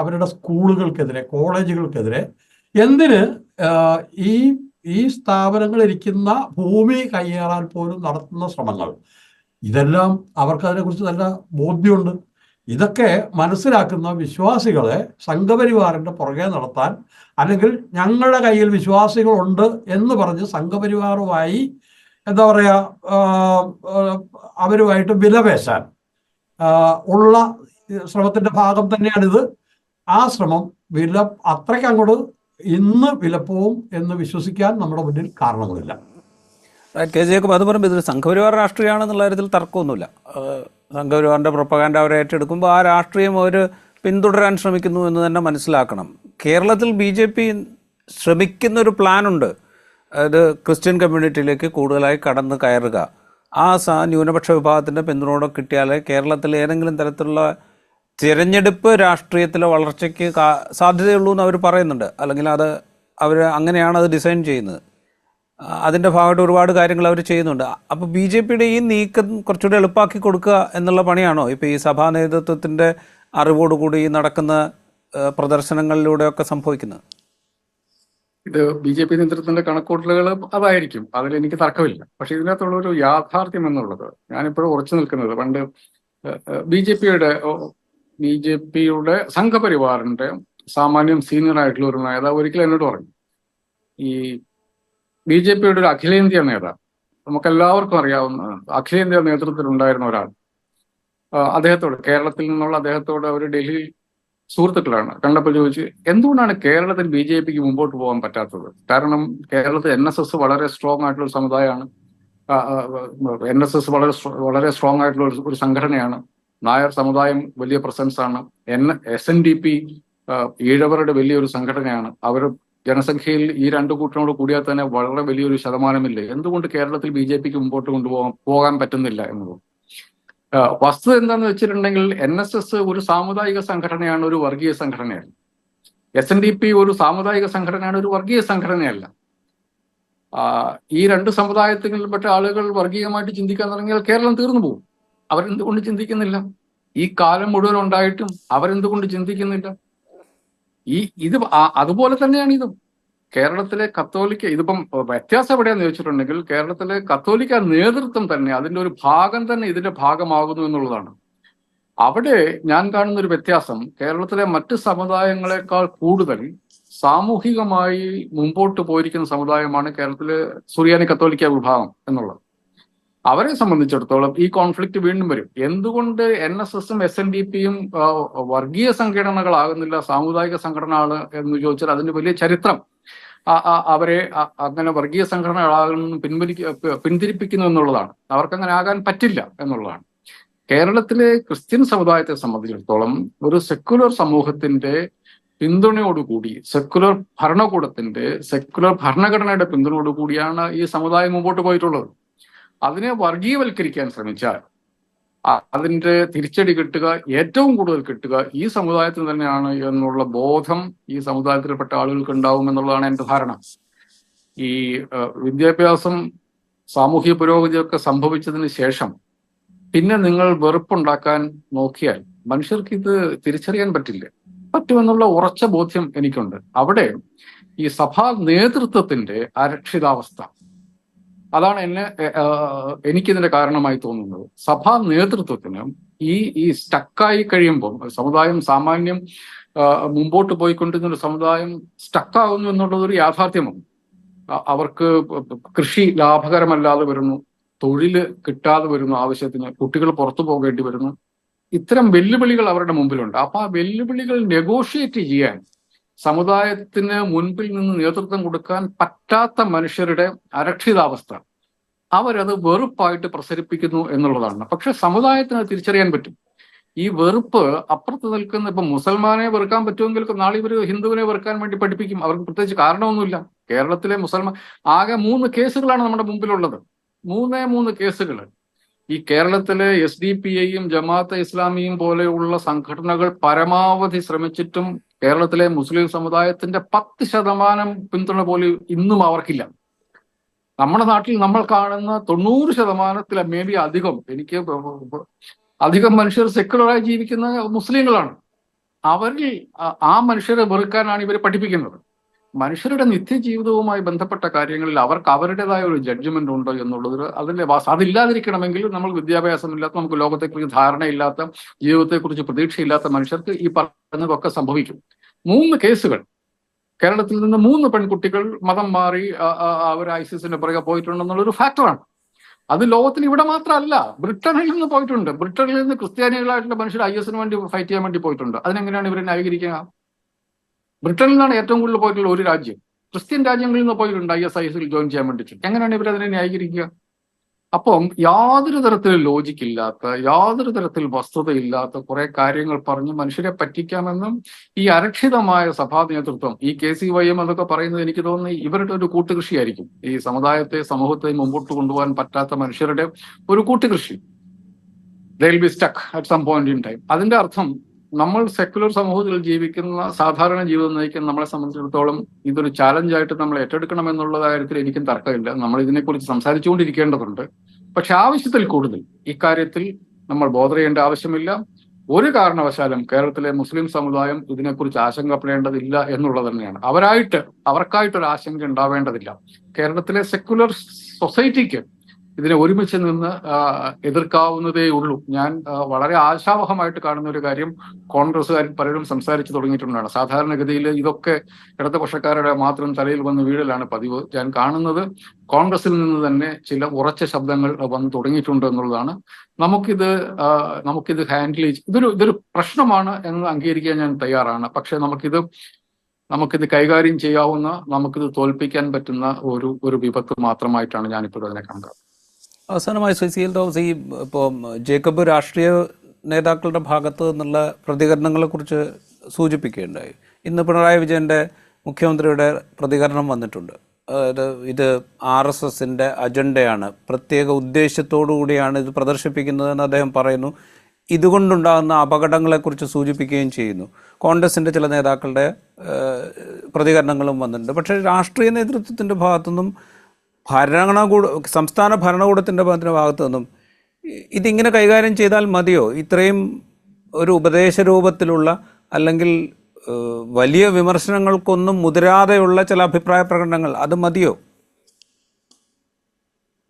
അവരുടെ സ്കൂളുകൾക്കെതിരെ കോളേജുകൾക്കെതിരെ എന്തിന് ഈ സ്ഥാപനങ്ങൾ ഇരിക്കുന്ന ഭൂമി കയ്യേറാൻ പോലും നടത്തുന്ന ശ്രമങ്ങൾ, ഇതെല്ലാം അവർക്ക് അതിനെക്കുറിച്ച് നല്ല ബോധ്യമുണ്ട്. ഇതൊക്കെ മനസ്സിലാക്കുന്ന വിശ്വാസികളെ സംഘപരിവാറിന്റെ പുറകെ നടത്താൻ അല്ലെങ്കിൽ ഞങ്ങളുടെ കയ്യിൽ വിശ്വാസികളുണ്ട് എന്ന് പറഞ്ഞ് സംഘപരിവാറുമായി എന്താ പറയുക അവരുമായിട്ട് വിലപേശാൻ ഉള്ള ശ്രമത്തിന്റെ ഭാഗം തന്നെയാണിത്. ആ ശ്രമം അത്രയ്ക്ക് അങ്ങോട്ട് ഇന്ന് വിലപ്പോവും എന്ന് വിശ്വസിക്കാൻ നമ്മുടെ മുന്നിൽ കാരണങ്ങളില്ല. KJ അത് പറയുമ്പോൾ ഇതൊരു സംഘപരിവാർ രാഷ്ട്രീയമാണെന്നുള്ള കാര്യത്തിൽ തർക്കമൊന്നുമില്ല. സംഘപരിവാറിൻ്റെ പ്രൊപ്പഗാൻഡ അവർ ഏറ്റെടുക്കുമ്പോൾ ആ രാഷ്ട്രീയം അവർ പിന്തുടരാൻ ശ്രമിക്കുന്നു എന്ന് തന്നെ മനസ്സിലാക്കണം. കേരളത്തിൽ BJP ശ്രമിക്കുന്നൊരു പ്ലാനുണ്ട്. അതായത് ക്രിസ്ത്യൻ കമ്മ്യൂണിറ്റിയിലേക്ക് കൂടുതലായി കടന്നു കയറുക, ആ ന്യൂനപക്ഷ വിഭാഗത്തിൻ്റെ പിന്തുണയോടെ കിട്ടിയാലേ കേരളത്തിൽ ഏതെങ്കിലും തരത്തിലുള്ള തിരഞ്ഞെടുപ്പ് രാഷ്ട്രീയത്തിലെ വളർച്ചയ്ക്ക് സാധ്യതയുള്ളൂ എന്ന് അവർ പറയുന്നുണ്ട്. അല്ലെങ്കിൽ അവർ അങ്ങനെയാണ് അത് ഡിസൈൻ ചെയ്യുന്നത്. അതിൻ്റെ ഭാഗമായിട്ട് ഒരുപാട് കാര്യങ്ങൾ അവർ ചെയ്യുന്നുണ്ട്. അപ്പോൾ ബി ജെ പിയുടെ ഈ നീക്കം കുറച്ചുകൂടി എളുപ്പമാക്കി കൊടുക്കുക എന്നുള്ള പണിയാണോ ഇപ്പോൾ ഈ സഭാ നേതൃത്വത്തിൻ്റെ അറിവോടുകൂടി നടക്കുന്ന പ്രദർശനങ്ങളിലൂടെയൊക്കെ സംഭവിക്കുന്നത്? ഇത് ബി ജെ പി നേതൃത്വത്തിന്റെ കണക്കൂട്ടലുകൾ അതായിരിക്കും, അതിൽ എനിക്ക് തർക്കമില്ല. പക്ഷെ ഇതിനകത്തുള്ള ഒരു യാഥാർത്ഥ്യം എന്നുള്ളത് ഞാനിപ്പോഴും ഉറച്ചു നിൽക്കുന്നത്, പണ്ട് ബി ജെ പിയുടെ സംഘപരിവാറിന്റെ സാമാന്യം സീനിയർ ആയിട്ടുള്ള ഒരു നേതാവ് ഒരിക്കലും എന്നോട് പറഞ്ഞു, ഈ ബി ജെ പിയുടെ ഒരു അഖിലേന്ത്യാ നേതാവ്, നമുക്കെല്ലാവർക്കും അറിയാവുന്ന അഖിലേന്ത്യാ നേതൃത്വത്തിലുണ്ടായിരുന്ന ഒരാൾ, അദ്ദേഹത്തോട്, കേരളത്തിൽ നിന്നുള്ള അദ്ദേഹത്തോട് അവർ ഡൽഹിയിൽ സുഹൃത്തുക്കളാണ്, കണ്ടപ്പോൾ ചോദിച്ചു എന്തുകൊണ്ടാണ് കേരളത്തിൽ ബി ജെ പിക്ക് മുമ്പോട്ട് പോകാൻ പറ്റാത്തത്? കാരണം കേരളത്തിൽ NSS വളരെ സ്ട്രോങ് ആയിട്ടുള്ള ഒരു സമുദായമാണ്, NSS വളരെ സ്ട്രോങ് ആയിട്ടുള്ള ഒരു സംഘടനയാണ്, നായർ സമുദായം വലിയ പ്രസൻസ് ആണ്, SNDP ഈഴവരുടെ വലിയൊരു സംഘടനയാണ്, അവർ ജനസംഖ്യയിൽ ഈ രണ്ടു കൂട്ടരോട് കൂടിയാൽ തന്നെ വളരെ വലിയൊരു ശതമാനമില്ലേ, എന്തുകൊണ്ട് കേരളത്തിൽ ബി ജെ പിക്ക് മുമ്പോട്ട് പോകാൻ പറ്റുന്നില്ല എന്നത്. വസ്തുത എന്താണെന്ന് വെച്ചിട്ടുണ്ടെങ്കിൽ NSS ഒരു സാമുദായിക സംഘടനയാണ്, ഒരു വർഗീയ സംഘടനയല്ല. SNDP ഒരു സാമുദായിക സംഘടനയാണ്, ഒരു വർഗീയ സംഘടനയല്ല. ഈ രണ്ട് സമുദായത്തിൽപ്പെട്ട ആളുകൾ വർഗീയമായിട്ട് ചിന്തിക്കാൻ തുടങ്ങിയാൽ കേരളം തീർന്നു പോകും. അവരെന്തുകൊണ്ട് ചിന്തിക്കുന്നില്ല? ഈ കാലം മുഴുവൻ ഉണ്ടായിട്ടും അവരെന്തുകൊണ്ട് ചിന്തിക്കുന്നില്ല? ഇത് അതുപോലെ തന്നെയാണ് ഇതും. കേരളത്തിലെ കത്തോലിക്ക, ഇതിപ്പം വ്യത്യാസം എവിടെയാന്ന് ചോദിച്ചിട്ടുണ്ടെങ്കിൽ കേരളത്തിലെ കത്തോലിക്ക നേതൃത്വം തന്നെ അതിന്റെ ഒരു ഭാഗം തന്നെ ഇതിന്റെ ഭാഗമാകുന്നു എന്നുള്ളതാണ്. അവിടെ ഞാൻ കാണുന്ന ഒരു വ്യത്യാസം, കേരളത്തിലെ മറ്റ് സമുദായങ്ങളെക്കാൾ കൂടുതൽ സാമൂഹികമായി മുമ്പോട്ട് പോയിരിക്കുന്ന സമുദായമാണ് കേരളത്തിലെ സുറിയാനി കത്തോലിക്ക വിഭാഗം എന്നുള്ളത്. അവരെ സംബന്ധിച്ചിടത്തോളം ഈ കോൺഫ്ലിക്റ്റ് വീണ്ടും വരും. എന്തുകൊണ്ട് NSSഉം SNDPയും വർഗീയ സംഘടനകളാകുന്നില്ല, സാമുദായിക സംഘടനകൾ എന്ന് ചോദിച്ചാൽ അതിന് വലിയ ചരിത്രം അവരെ അങ്ങനെ വർഗീയ സംഘടനകളാകുന്നു പിന്തിരിപ്പിക്കുന്നു എന്നുള്ളതാണ്. അവർക്ക് അങ്ങനെ ആകാൻ പറ്റില്ല എന്നുള്ളതാണ്. കേരളത്തിലെ ക്രിസ്ത്യൻ സമുദായത്തെ സംബന്ധിച്ചിടത്തോളം ഒരു സെക്യുലർ സമൂഹത്തിന്റെ പിന്തുണയോടുകൂടി, സെക്യുലർ ഭരണകൂടത്തിന്റെ, സെക്യുലർ ഭരണഘടനയുടെ പിന്തുണയോടുകൂടിയാണ് ഈ സമുദായം മുമ്പോട്ട് പോയിട്ടുള്ളത്. അതിനെ വർഗീയവൽക്കരിക്കാൻ ശ്രമിച്ചാൽ അതിന്റെ തിരിച്ചടി കിട്ടുക, ഏറ്റവും കൂടുതൽ കിട്ടുക ഈ സമുദായത്തിന് തന്നെയാണ് എന്നുള്ള ബോധം ഈ സമുദായത്തിൽപ്പെട്ട ആളുകൾക്ക് ഉണ്ടാവും എന്നുള്ളതാണ് എൻ്റെ ധാരണ. ഈ വിദ്യാഭ്യാസം, സാമൂഹ്യ പുരോഗതിയൊക്കെ സംഭവിച്ചതിന് ശേഷം പിന്നെ നിങ്ങൾ വെറുപ്പുണ്ടാക്കാൻ നോക്കിയാൽ മനുഷ്യർക്ക് ഇത് തിരിച്ചറിയാൻ പറ്റുമെന്നുള്ള ഉറച്ച ബോധ്യം എനിക്കുണ്ട്. അവിടെ ഈ സഭാ നേതൃത്വത്തിന്റെ അരക്ഷിതാവസ്ഥ, അതാണ് എനിക്കിതിന്റെ കാരണമായി തോന്നുന്നത്. സഭാ നേതൃത്വത്തിന് ഈ സ്റ്റക്കായി കഴിയുമ്പോൾ സമുദായം സാമാന്യം മുമ്പോട്ട് പോയിക്കൊണ്ടിരുന്ന ഒരു സമുദായം സ്റ്റക്കാവുന്നു എന്നുള്ളതൊരു യാഥാർത്ഥ്യമാണ്. അവർക്ക് കൃഷി ലാഭകരമല്ലാതെ വരുന്നു, തൊഴില് കിട്ടാതെ വരുന്നു, ആവശ്യത്തിന് കുട്ടികൾ പുറത്തു പോകേണ്ടി വരുന്നു. ഇത്തരം വെല്ലുവിളികൾ അവരുടെ മുമ്പിലുണ്ട്. അപ്പൊ ആ വെല്ലുവിളികൾ നെഗോഷിയേറ്റ് ചെയ്യാൻ സമുദായത്തിന് മുൻപിൽ നിന്ന് നേതൃത്വം കൊടുക്കാൻ പറ്റാത്ത മനുഷ്യരുടെ അരക്ഷിതാവസ്ഥ, അവരത് വെറുപ്പായിട്ട് പ്രസരിപ്പിക്കുന്നു എന്നുള്ളതാണ്. പക്ഷെ സമുദായത്തിന് തിരിച്ചറിയാൻ പറ്റും. ഈ വെറുപ്പ് അപ്പുറത്ത് നിൽക്കുന്ന, ഇപ്പൊ മുസൽമാനെ വെറുക്കാൻ പറ്റുമെങ്കിൽ നാളെ ഇവർ ഹിന്ദുവിനെ വെറുക്കാൻ വേണ്ടി പഠിപ്പിക്കും. അവർക്ക് പ്രത്യേകിച്ച് കാരണമൊന്നുമില്ല. കേരളത്തിലെ മുസൽമാൻ ആകെ 3 കേസുകളാണ് നമ്മുടെ മുമ്പിലുള്ളത്. 3 കേസുകൾ. ഈ കേരളത്തിലെ SDPഐയും ജമാഅത്തെ ഇസ്ലാമിയും പോലെയുള്ള സംഘടനകൾ പരമാവധി ശ്രമിച്ചിട്ടും കേരളത്തിലെ മുസ്ലിം സമുദായത്തിന്റെ 10% പിന്തുണ പോലും ഇന്നും അവർക്കില്ല. നമ്മുടെ നാട്ടിൽ നമ്മൾ കാണുന്ന 90% മേ ബി അധികം മനുഷ്യർ സെക്യുലറായി ജീവിക്കുന്ന മുസ്ലിങ്ങളാണ്. അവരിൽ ആ മനുഷ്യരെ വെറുക്കാനാണ് ഇവർ പഠിപ്പിക്കുന്നത്. മനുഷ്യരുടെ നിത്യജീവിതവുമായി ബന്ധപ്പെട്ട കാര്യങ്ങളിൽ അവർക്ക് അവരുടേതായ ഒരു ജഡ്ജ്മെന്റ് ഉണ്ട് എന്നുള്ളത് അതില്ലാതിരിക്കണമെങ്കിൽ നമ്മൾ വിദ്യാഭ്യാസമില്ലാത്ത, നമുക്ക് ലോകത്തെക്കുറിച്ച് ധാരണയില്ലാത്ത, ജീവിതത്തെക്കുറിച്ച് പ്രതീക്ഷയില്ലാത്ത മനുഷ്യർക്ക് ഈ പറഞ്ഞതൊക്കെ സംഭവിക്കും. 3 കേസുകൾ. കേരളത്തിൽ നിന്ന് 3 പെൺകുട്ടികൾ മതം മാറി അവർ ISISന്റെ പുറകെ പോയിട്ടുണ്ടെന്നുള്ളൊരു ഫാക്ടറാണ്. അത് ലോകത്തിൽ ഇവിടെ മാത്രമല്ല, ബ്രിട്ടനിൽ നിന്ന് പോയിട്ടുണ്ട്. ബ്രിട്ടനിൽ നിന്ന് ക്രിസ്ത്യാനികളായിട്ടുള്ള മനുഷ്യർ ISന് വേണ്ടി ഫൈറ്റ് ചെയ്യാൻ വേണ്ടി പോയിട്ടുണ്ട്. അതിനെങ്ങനെയാണ് ഇവരെ ന്യായീകരിക്കുക? ബ്രിട്ടനിൽ നിന്നാണ് ഏറ്റവും കൂടുതൽ പോയിട്ടുള്ള ഒരു രാജ്യം. ക്രിസ്ത്യൻ രാജ്യങ്ങളിൽ നിന്ന് പോയിട്ടുണ്ട് ISIൽ ജോയിൻ ചെയ്യാൻ വേണ്ടിയിട്ട്. എങ്ങനെയാണ് ഇവരതിനെ ന്യായീകരിക്കുക? അപ്പം യാതൊരു തരത്തിൽ ലോജിക്കില്ലാത്ത, യാതൊരു തരത്തിൽ വസ്തുതയില്ലാത്ത കുറെ കാര്യങ്ങൾ പറഞ്ഞ് മനുഷ്യരെ പറ്റിക്കാമെന്നും ഈ അരക്ഷിതമായ സഭാ നേതൃത്വം, ഈ KCYM എന്നൊക്കെ പറയുന്നത് എനിക്ക് തോന്നുന്നു ഇവരുടെ ഒരു കൂട്ടുകൃഷിയായിരിക്കും. ഈ സമൂഹത്തെ മുമ്പോട്ട് കൊണ്ടുപോകാൻ പറ്റാത്ത മനുഷ്യരുടെ ഒരു കൂട്ടുകൃഷി. They will be stuck at some point in time. അതിന്റെ അർത്ഥം നമ്മൾ സെക്കുലർ സമൂഹത്തിൽ ജീവിക്കുന്ന, സാധാരണ ജീവിതം നയിക്കുന്ന നമ്മളെ സംബന്ധിച്ചിടത്തോളം ഇതൊരു ചാലഞ്ചായിട്ട് നമ്മൾ ഏറ്റെടുക്കണം എന്നുള്ള കാര്യത്തിൽ എനിക്കും തർക്കമില്ല. നമ്മൾ ഇതിനെക്കുറിച്ച് സംസാരിച്ചുകൊണ്ടിരിക്കേണ്ടതുണ്ട്. പക്ഷെ ആവശ്യത്തിൽ കൂടുതൽ ഇക്കാര്യത്തിൽ നമ്മൾ ബോധർ ചെയ്യേണ്ട ആവശ്യമില്ല. ഒരു കാരണവശാലും കേരളത്തിലെ മുസ്ലിം സമുദായം ഇതിനെക്കുറിച്ച് ആശങ്കപ്പെടേണ്ടതില്ല എന്നുള്ളത് തന്നെയാണ്. അവർക്കായിട്ടൊരു ആശങ്ക ഉണ്ടാവേണ്ടതില്ല. കേരളത്തിലെ സെക്കുലർ സൊസൈറ്റിക്ക് ഇതിനെ ഒരുമിച്ച് നിന്ന് എതിർക്കാവുന്നതേ ഉള്ളൂ. ഞാൻ വളരെ ആശാവഹമായിട്ട് കാണുന്ന ഒരു കാര്യം, കോൺഗ്രസ്സുകാർ പലരും സംസാരിച്ചു തുടങ്ങിയിട്ടുള്ളതാണ്. സാധാരണഗതിയിൽ ഇതൊക്കെ ഇടതുപക്ഷക്കാരുടെ മാത്രം തലയിൽ വന്ന് വീഴലാണ് പതിവ്. ഞാൻ കാണുന്നത് കോൺഗ്രസിൽ നിന്ന് തന്നെ ചില ഉറച്ച ശബ്ദങ്ങൾ വന്ന് തുടങ്ങിയിട്ടുണ്ട് എന്നുള്ളതാണ്. നമുക്കിത് ഹാൻഡിൽ ഇതൊരു പ്രശ്നമാണ് എന്ന് അംഗീകരിക്കാൻ ഞാൻ തയ്യാറാണ്. പക്ഷെ നമുക്കിത് കൈകാര്യം ചെയ്യാവുന്ന, നമുക്കിത് തോൽപ്പിക്കാൻ പറ്റുന്ന ഒരു വിപത്ത് മാത്രമായിട്ടാണ് ഞാനിപ്പോൾ അതിനെ കണ്ടത്. അവസാനമായി CL തോമസ്, ഈ ഇപ്പോൾ ജേക്കബ് രാഷ്ട്രീയ നേതാക്കളുടെ ഭാഗത്ത് നിന്നുള്ള പ്രതികരണങ്ങളെക്കുറിച്ച് സൂചിപ്പിക്കുകയുണ്ടായി. ഇന്ന് പിണറായി വിജയൻ്റെ, മുഖ്യമന്ത്രിയുടെ പ്രതികരണം വന്നിട്ടുണ്ട്. അതായത് ഇത് RSSൻ്റെ അജണ്ടയാണ്, പ്രത്യേക ഉദ്ദേശത്തോടു കൂടിയാണ് ഇത് പ്രദർശിപ്പിക്കുന്നതെന്ന് അദ്ദേഹം പറയുന്നു. ഇതുകൊണ്ടുണ്ടാകുന്ന അപകടങ്ങളെക്കുറിച്ച് സൂചിപ്പിക്കുകയും ചെയ്യുന്നു. കോൺഗ്രസിൻ്റെ ചില നേതാക്കളുടെ പ്രതികരണങ്ങളും വന്നിട്ടുണ്ട്. പക്ഷേ രാഷ്ട്രീയ നേതൃത്വത്തിൻ്റെ ഭാഗത്തുനിന്നും സംസ്ഥാന ഭരണകൂടത്തിൻ്റെ ഭാഗത്തു നിന്നും ഇതിങ്ങനെ കൈകാര്യം ചെയ്താൽ മതിയോ? ഇത്രയും ഒരു ഉപദേശ രൂപത്തിലുള്ള, അല്ലെങ്കിൽ വലിയ വിമർശനങ്ങൾക്കൊന്നും മുതിരാതെയുള്ള ചില അഭിപ്രായ പ്രകടനങ്ങൾ, അത് മതിയോ?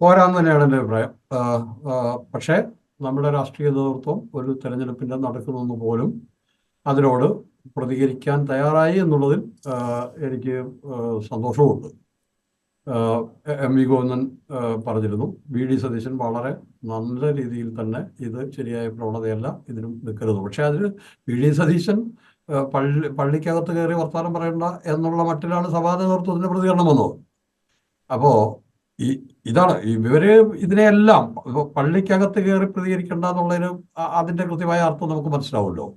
പോരാന്ന് തന്നെയാണ് എൻ്റെ അഭിപ്രായം. പക്ഷേ നമ്മുടെ രാഷ്ട്രീയ നേതൃത്വം ഒരു തെരഞ്ഞെടുപ്പിൻ്റെ നടക്കുന്നെന്ന് പോലും അതിനോട് പ്രതികരിക്കാൻ തയ്യാറായി എന്നുള്ളതിൽ എനിക്ക് സന്തോഷവുമുണ്ട്. MV ഗോവിന്ദൻ പറഞ്ഞിരുന്നു, VD സതീശൻ വളരെ നല്ല രീതിയിൽ തന്നെ ഇത് ശരിയായ പ്രവണതയല്ല, ഇതിനും നിൽക്കരുത്. പക്ഷെ അതിന് VD സതീശൻ പള്ളിക്കകത്ത് കയറി വർത്തമാനം പറയണ്ട എന്നുള്ള മട്ടിലാണ് സഭാ നേതൃത്വത്തിന്റെ പ്രതികരണം വന്നത്. അപ്പോൾ ഇതാണ് ഇവര് ഇതിനെയെല്ലാം പള്ളിക്കകത്ത് കയറി പ്രതികരിക്കേണ്ട എന്നുള്ളതിന് അതിന്റെ കൃത്യമായ അർത്ഥം നമുക്ക് മനസ്സിലാവുമല്ലോ.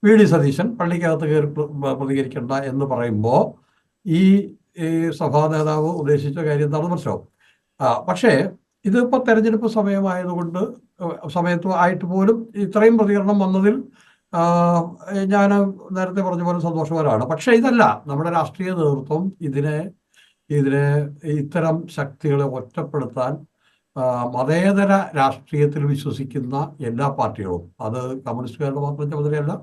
VD സതീശൻ പള്ളിക്കകത്ത് കയറി പ്രതികരിക്കേണ്ട എന്ന് പറയുമ്പോൾ ഈ സഭാ നേതാവ് ഉദ്ദേശിച്ച കാര്യം എന്താണെന്ന് മനസ്സിലാവും. പക്ഷേ ഇതിപ്പോൾ തെരഞ്ഞെടുപ്പ് സമയത്ത് ആയിട്ട് പോലും ഇത്രയും പ്രതികരണം വന്നതിൽ ഞാൻ നേരത്തെ പറഞ്ഞ പോലെ സന്തോഷവാനാണ്. പക്ഷെ ഇതല്ല നമ്മുടെ രാഷ്ട്രീയ നേതൃത്വം ഇതിനെ ഇത്തരം ശക്തികളെ ഒറ്റപ്പെടുത്താൻ മതേതര രാഷ്ട്രീയത്തിൽ വിശ്വസിക്കുന്ന എല്ലാ പാർട്ടികളും, അത് കമ്മ്യൂണിസ്റ്റുകാരുടെ മാത്രം ചുമതലയല്ല,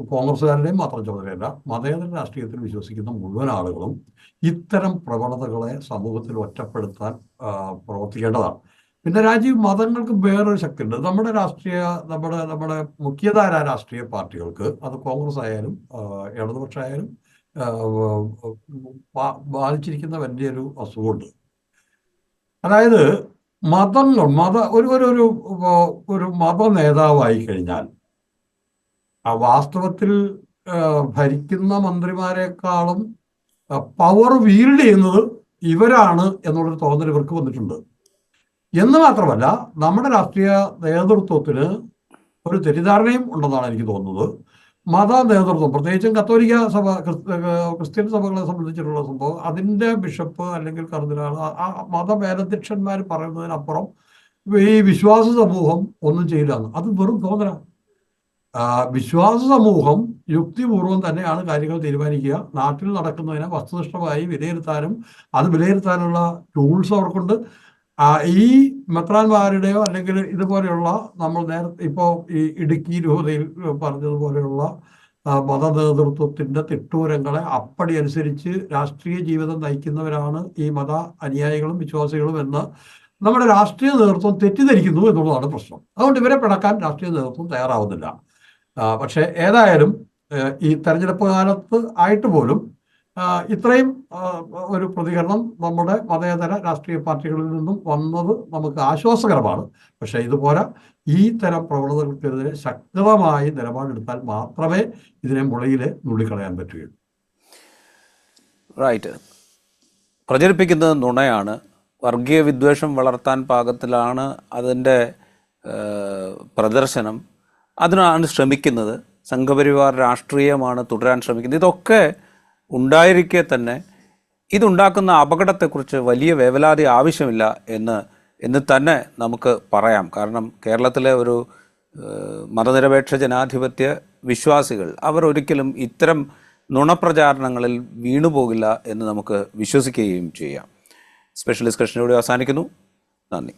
കോൺഗ്രസ്സുകാരുടെയും മാത്രം ചുമതലയല്ല, മതേതര രാഷ്ട്രീയത്തിൽ വിശ്വസിക്കുന്ന മുഴുവൻ ആളുകളും ഇത്തരം പ്രവണതകളെ സമൂഹത്തിൽ ഒറ്റപ്പെടുത്താൻ പ്രവർത്തിക്കേണ്ടതാണ്. പിന്നെ രാജീവ്, മതങ്ങൾക്ക് വേറൊരു ശക്തിയുണ്ട്. നമ്മുടെ മുഖ്യധാര രാഷ്ട്രീയ പാർട്ടികൾക്ക്, അത് കോൺഗ്രസ് ആയാലും ഇടതുപക്ഷമായാലും ബാധിച്ചിരിക്കുന്ന വലിയൊരു അസുഖമുണ്ട്. അതായത് ഒരു മത നേതാവായി കഴിഞ്ഞാൽ വാസ്തവത്തിൽ ഭരിക്കുന്ന മന്ത്രിമാരെക്കാളും പവർ വീൽഡ് ചെയ്യുന്നത് ഇവരാണ് എന്നുള്ളൊരു തോന്നൽ ഇവർക്ക് വന്നിട്ടുണ്ട്. എന്ന് മാത്രമല്ല, നമ്മുടെ രാഷ്ട്രീയ നേതൃത്വത്തിന് ഒരു തെറ്റിദ്ധാരണയും ഉണ്ടെന്നാണ് എനിക്ക് തോന്നുന്നത്. മത നേതൃത്വം, പ്രത്യേകിച്ചും കത്തോലിക്ക സഭ, ക്രിസ്ത്യൻ സഭകളെ സംബന്ധിച്ചിട്ടുള്ള സംഭവം, അതിൻ്റെ ബിഷപ്പ് അല്ലെങ്കിൽ കർദിനാൾ, ആ മതമേലധ്യക്ഷന്മാർ പറയുന്നതിനപ്പുറം ഈ വിശ്വാസ സമൂഹം ഒന്നും ചെയ്യില്ല. അത് വെറും തോന്നലാണ്. വിശ്വാസ സമൂഹം യുക്തിപൂർവം തന്നെയാണ് കാര്യങ്ങൾ തീരുമാനിക്കുക. നാട്ടിൽ നടക്കുന്നതിനെ വസ്തുനിഷ്ഠമായി വിലയിരുത്താനും അത് വിലയിരുത്താനുള്ള ടൂൾസ് അവർക്കുണ്ട്. ഈ മെത്രാന്മാരുടെയോ അല്ലെങ്കിൽ ഇതുപോലെയുള്ള, നമ്മൾ നേരത്തെ ഇപ്പോൾ ഈ ഇടുക്കി രൂപതയിൽ പറഞ്ഞതുപോലെയുള്ള മത നേതൃത്വത്തിന്റെ തിട്ടൂരങ്ങളെ അപ്പടി അനുസരിച്ച് രാഷ്ട്രീയ ജീവിതം നയിക്കുന്നവരാണ് ഈ മത അനുയായികളും വിശ്വാസികളും എന്ന് നമ്മുടെ രാഷ്ട്രീയ നേതൃത്വം തെറ്റിദ്ധരിക്കുന്നു എന്നുള്ളതാണ് പ്രശ്നം. അതുകൊണ്ട് ഇവരെ പിണക്കാൻ രാഷ്ട്രീയ നേതൃത്വം തയ്യാറാവുന്നില്ല. പക്ഷെ ഏതായാലും ഈ തെരഞ്ഞെടുപ്പ് കാലത്ത് ആയിട്ട് പോലും ഇത്രയും ഒരു പ്രതികരണം നമ്മുടെ മതേതര രാഷ്ട്രീയ പാർട്ടികളിൽ നിന്നും വന്നത് നമുക്ക് ആശ്വാസകരമാണ്. പക്ഷെ ഇതുപോലെ ഈ തരം പ്രവണതകൾക്കെതിരെ ശക്തമായി നിലപാടെടുത്താൽ മാത്രമേ ഇതിനെ മുളയിലെ നുള്ളിക്കളയാൻ പറ്റുകയുള്ളൂ. റൈറ്റ്. പ്രചരിപ്പിക്കുന്നത് നുണയാണ്, വർഗീയ വിദ്വേഷം വളർത്താൻ പാകത്തിലാണ് അതിൻ്റെ പ്രദർശനം, അതിനാണ് ശ്രമിക്കുന്നത്, സംഘപരിവാർ രാഷ്ട്രീയമാണ് തുടരാൻ ശ്രമിക്കുന്നത്. ഇതൊക്കെ ഉണ്ടായിരിക്കെ തന്നെ ഇതുണ്ടാക്കുന്ന അപകടത്തെക്കുറിച്ച് വലിയ വേവലാതി ആവശ്യമില്ല എന്ന് തന്നെ നമുക്ക് പറയാം. കാരണം കേരളത്തിലെ ഒരു മതനിരപേക്ഷ ജനാധിപത്യ വിശ്വാസികൾ അവർ ഒരിക്കലും ഇത്തരം നുണപ്രചാരണങ്ങളിൽ വീണുപോകില്ല എന്ന് നമുക്ക് വിശ്വസിക്കുകയും ചെയ്യാം. സ്പെഷ്യൽ ഡിസ്കഷൻ ഇവിടെ അവസാനിക്കുന്നു. നന്ദി.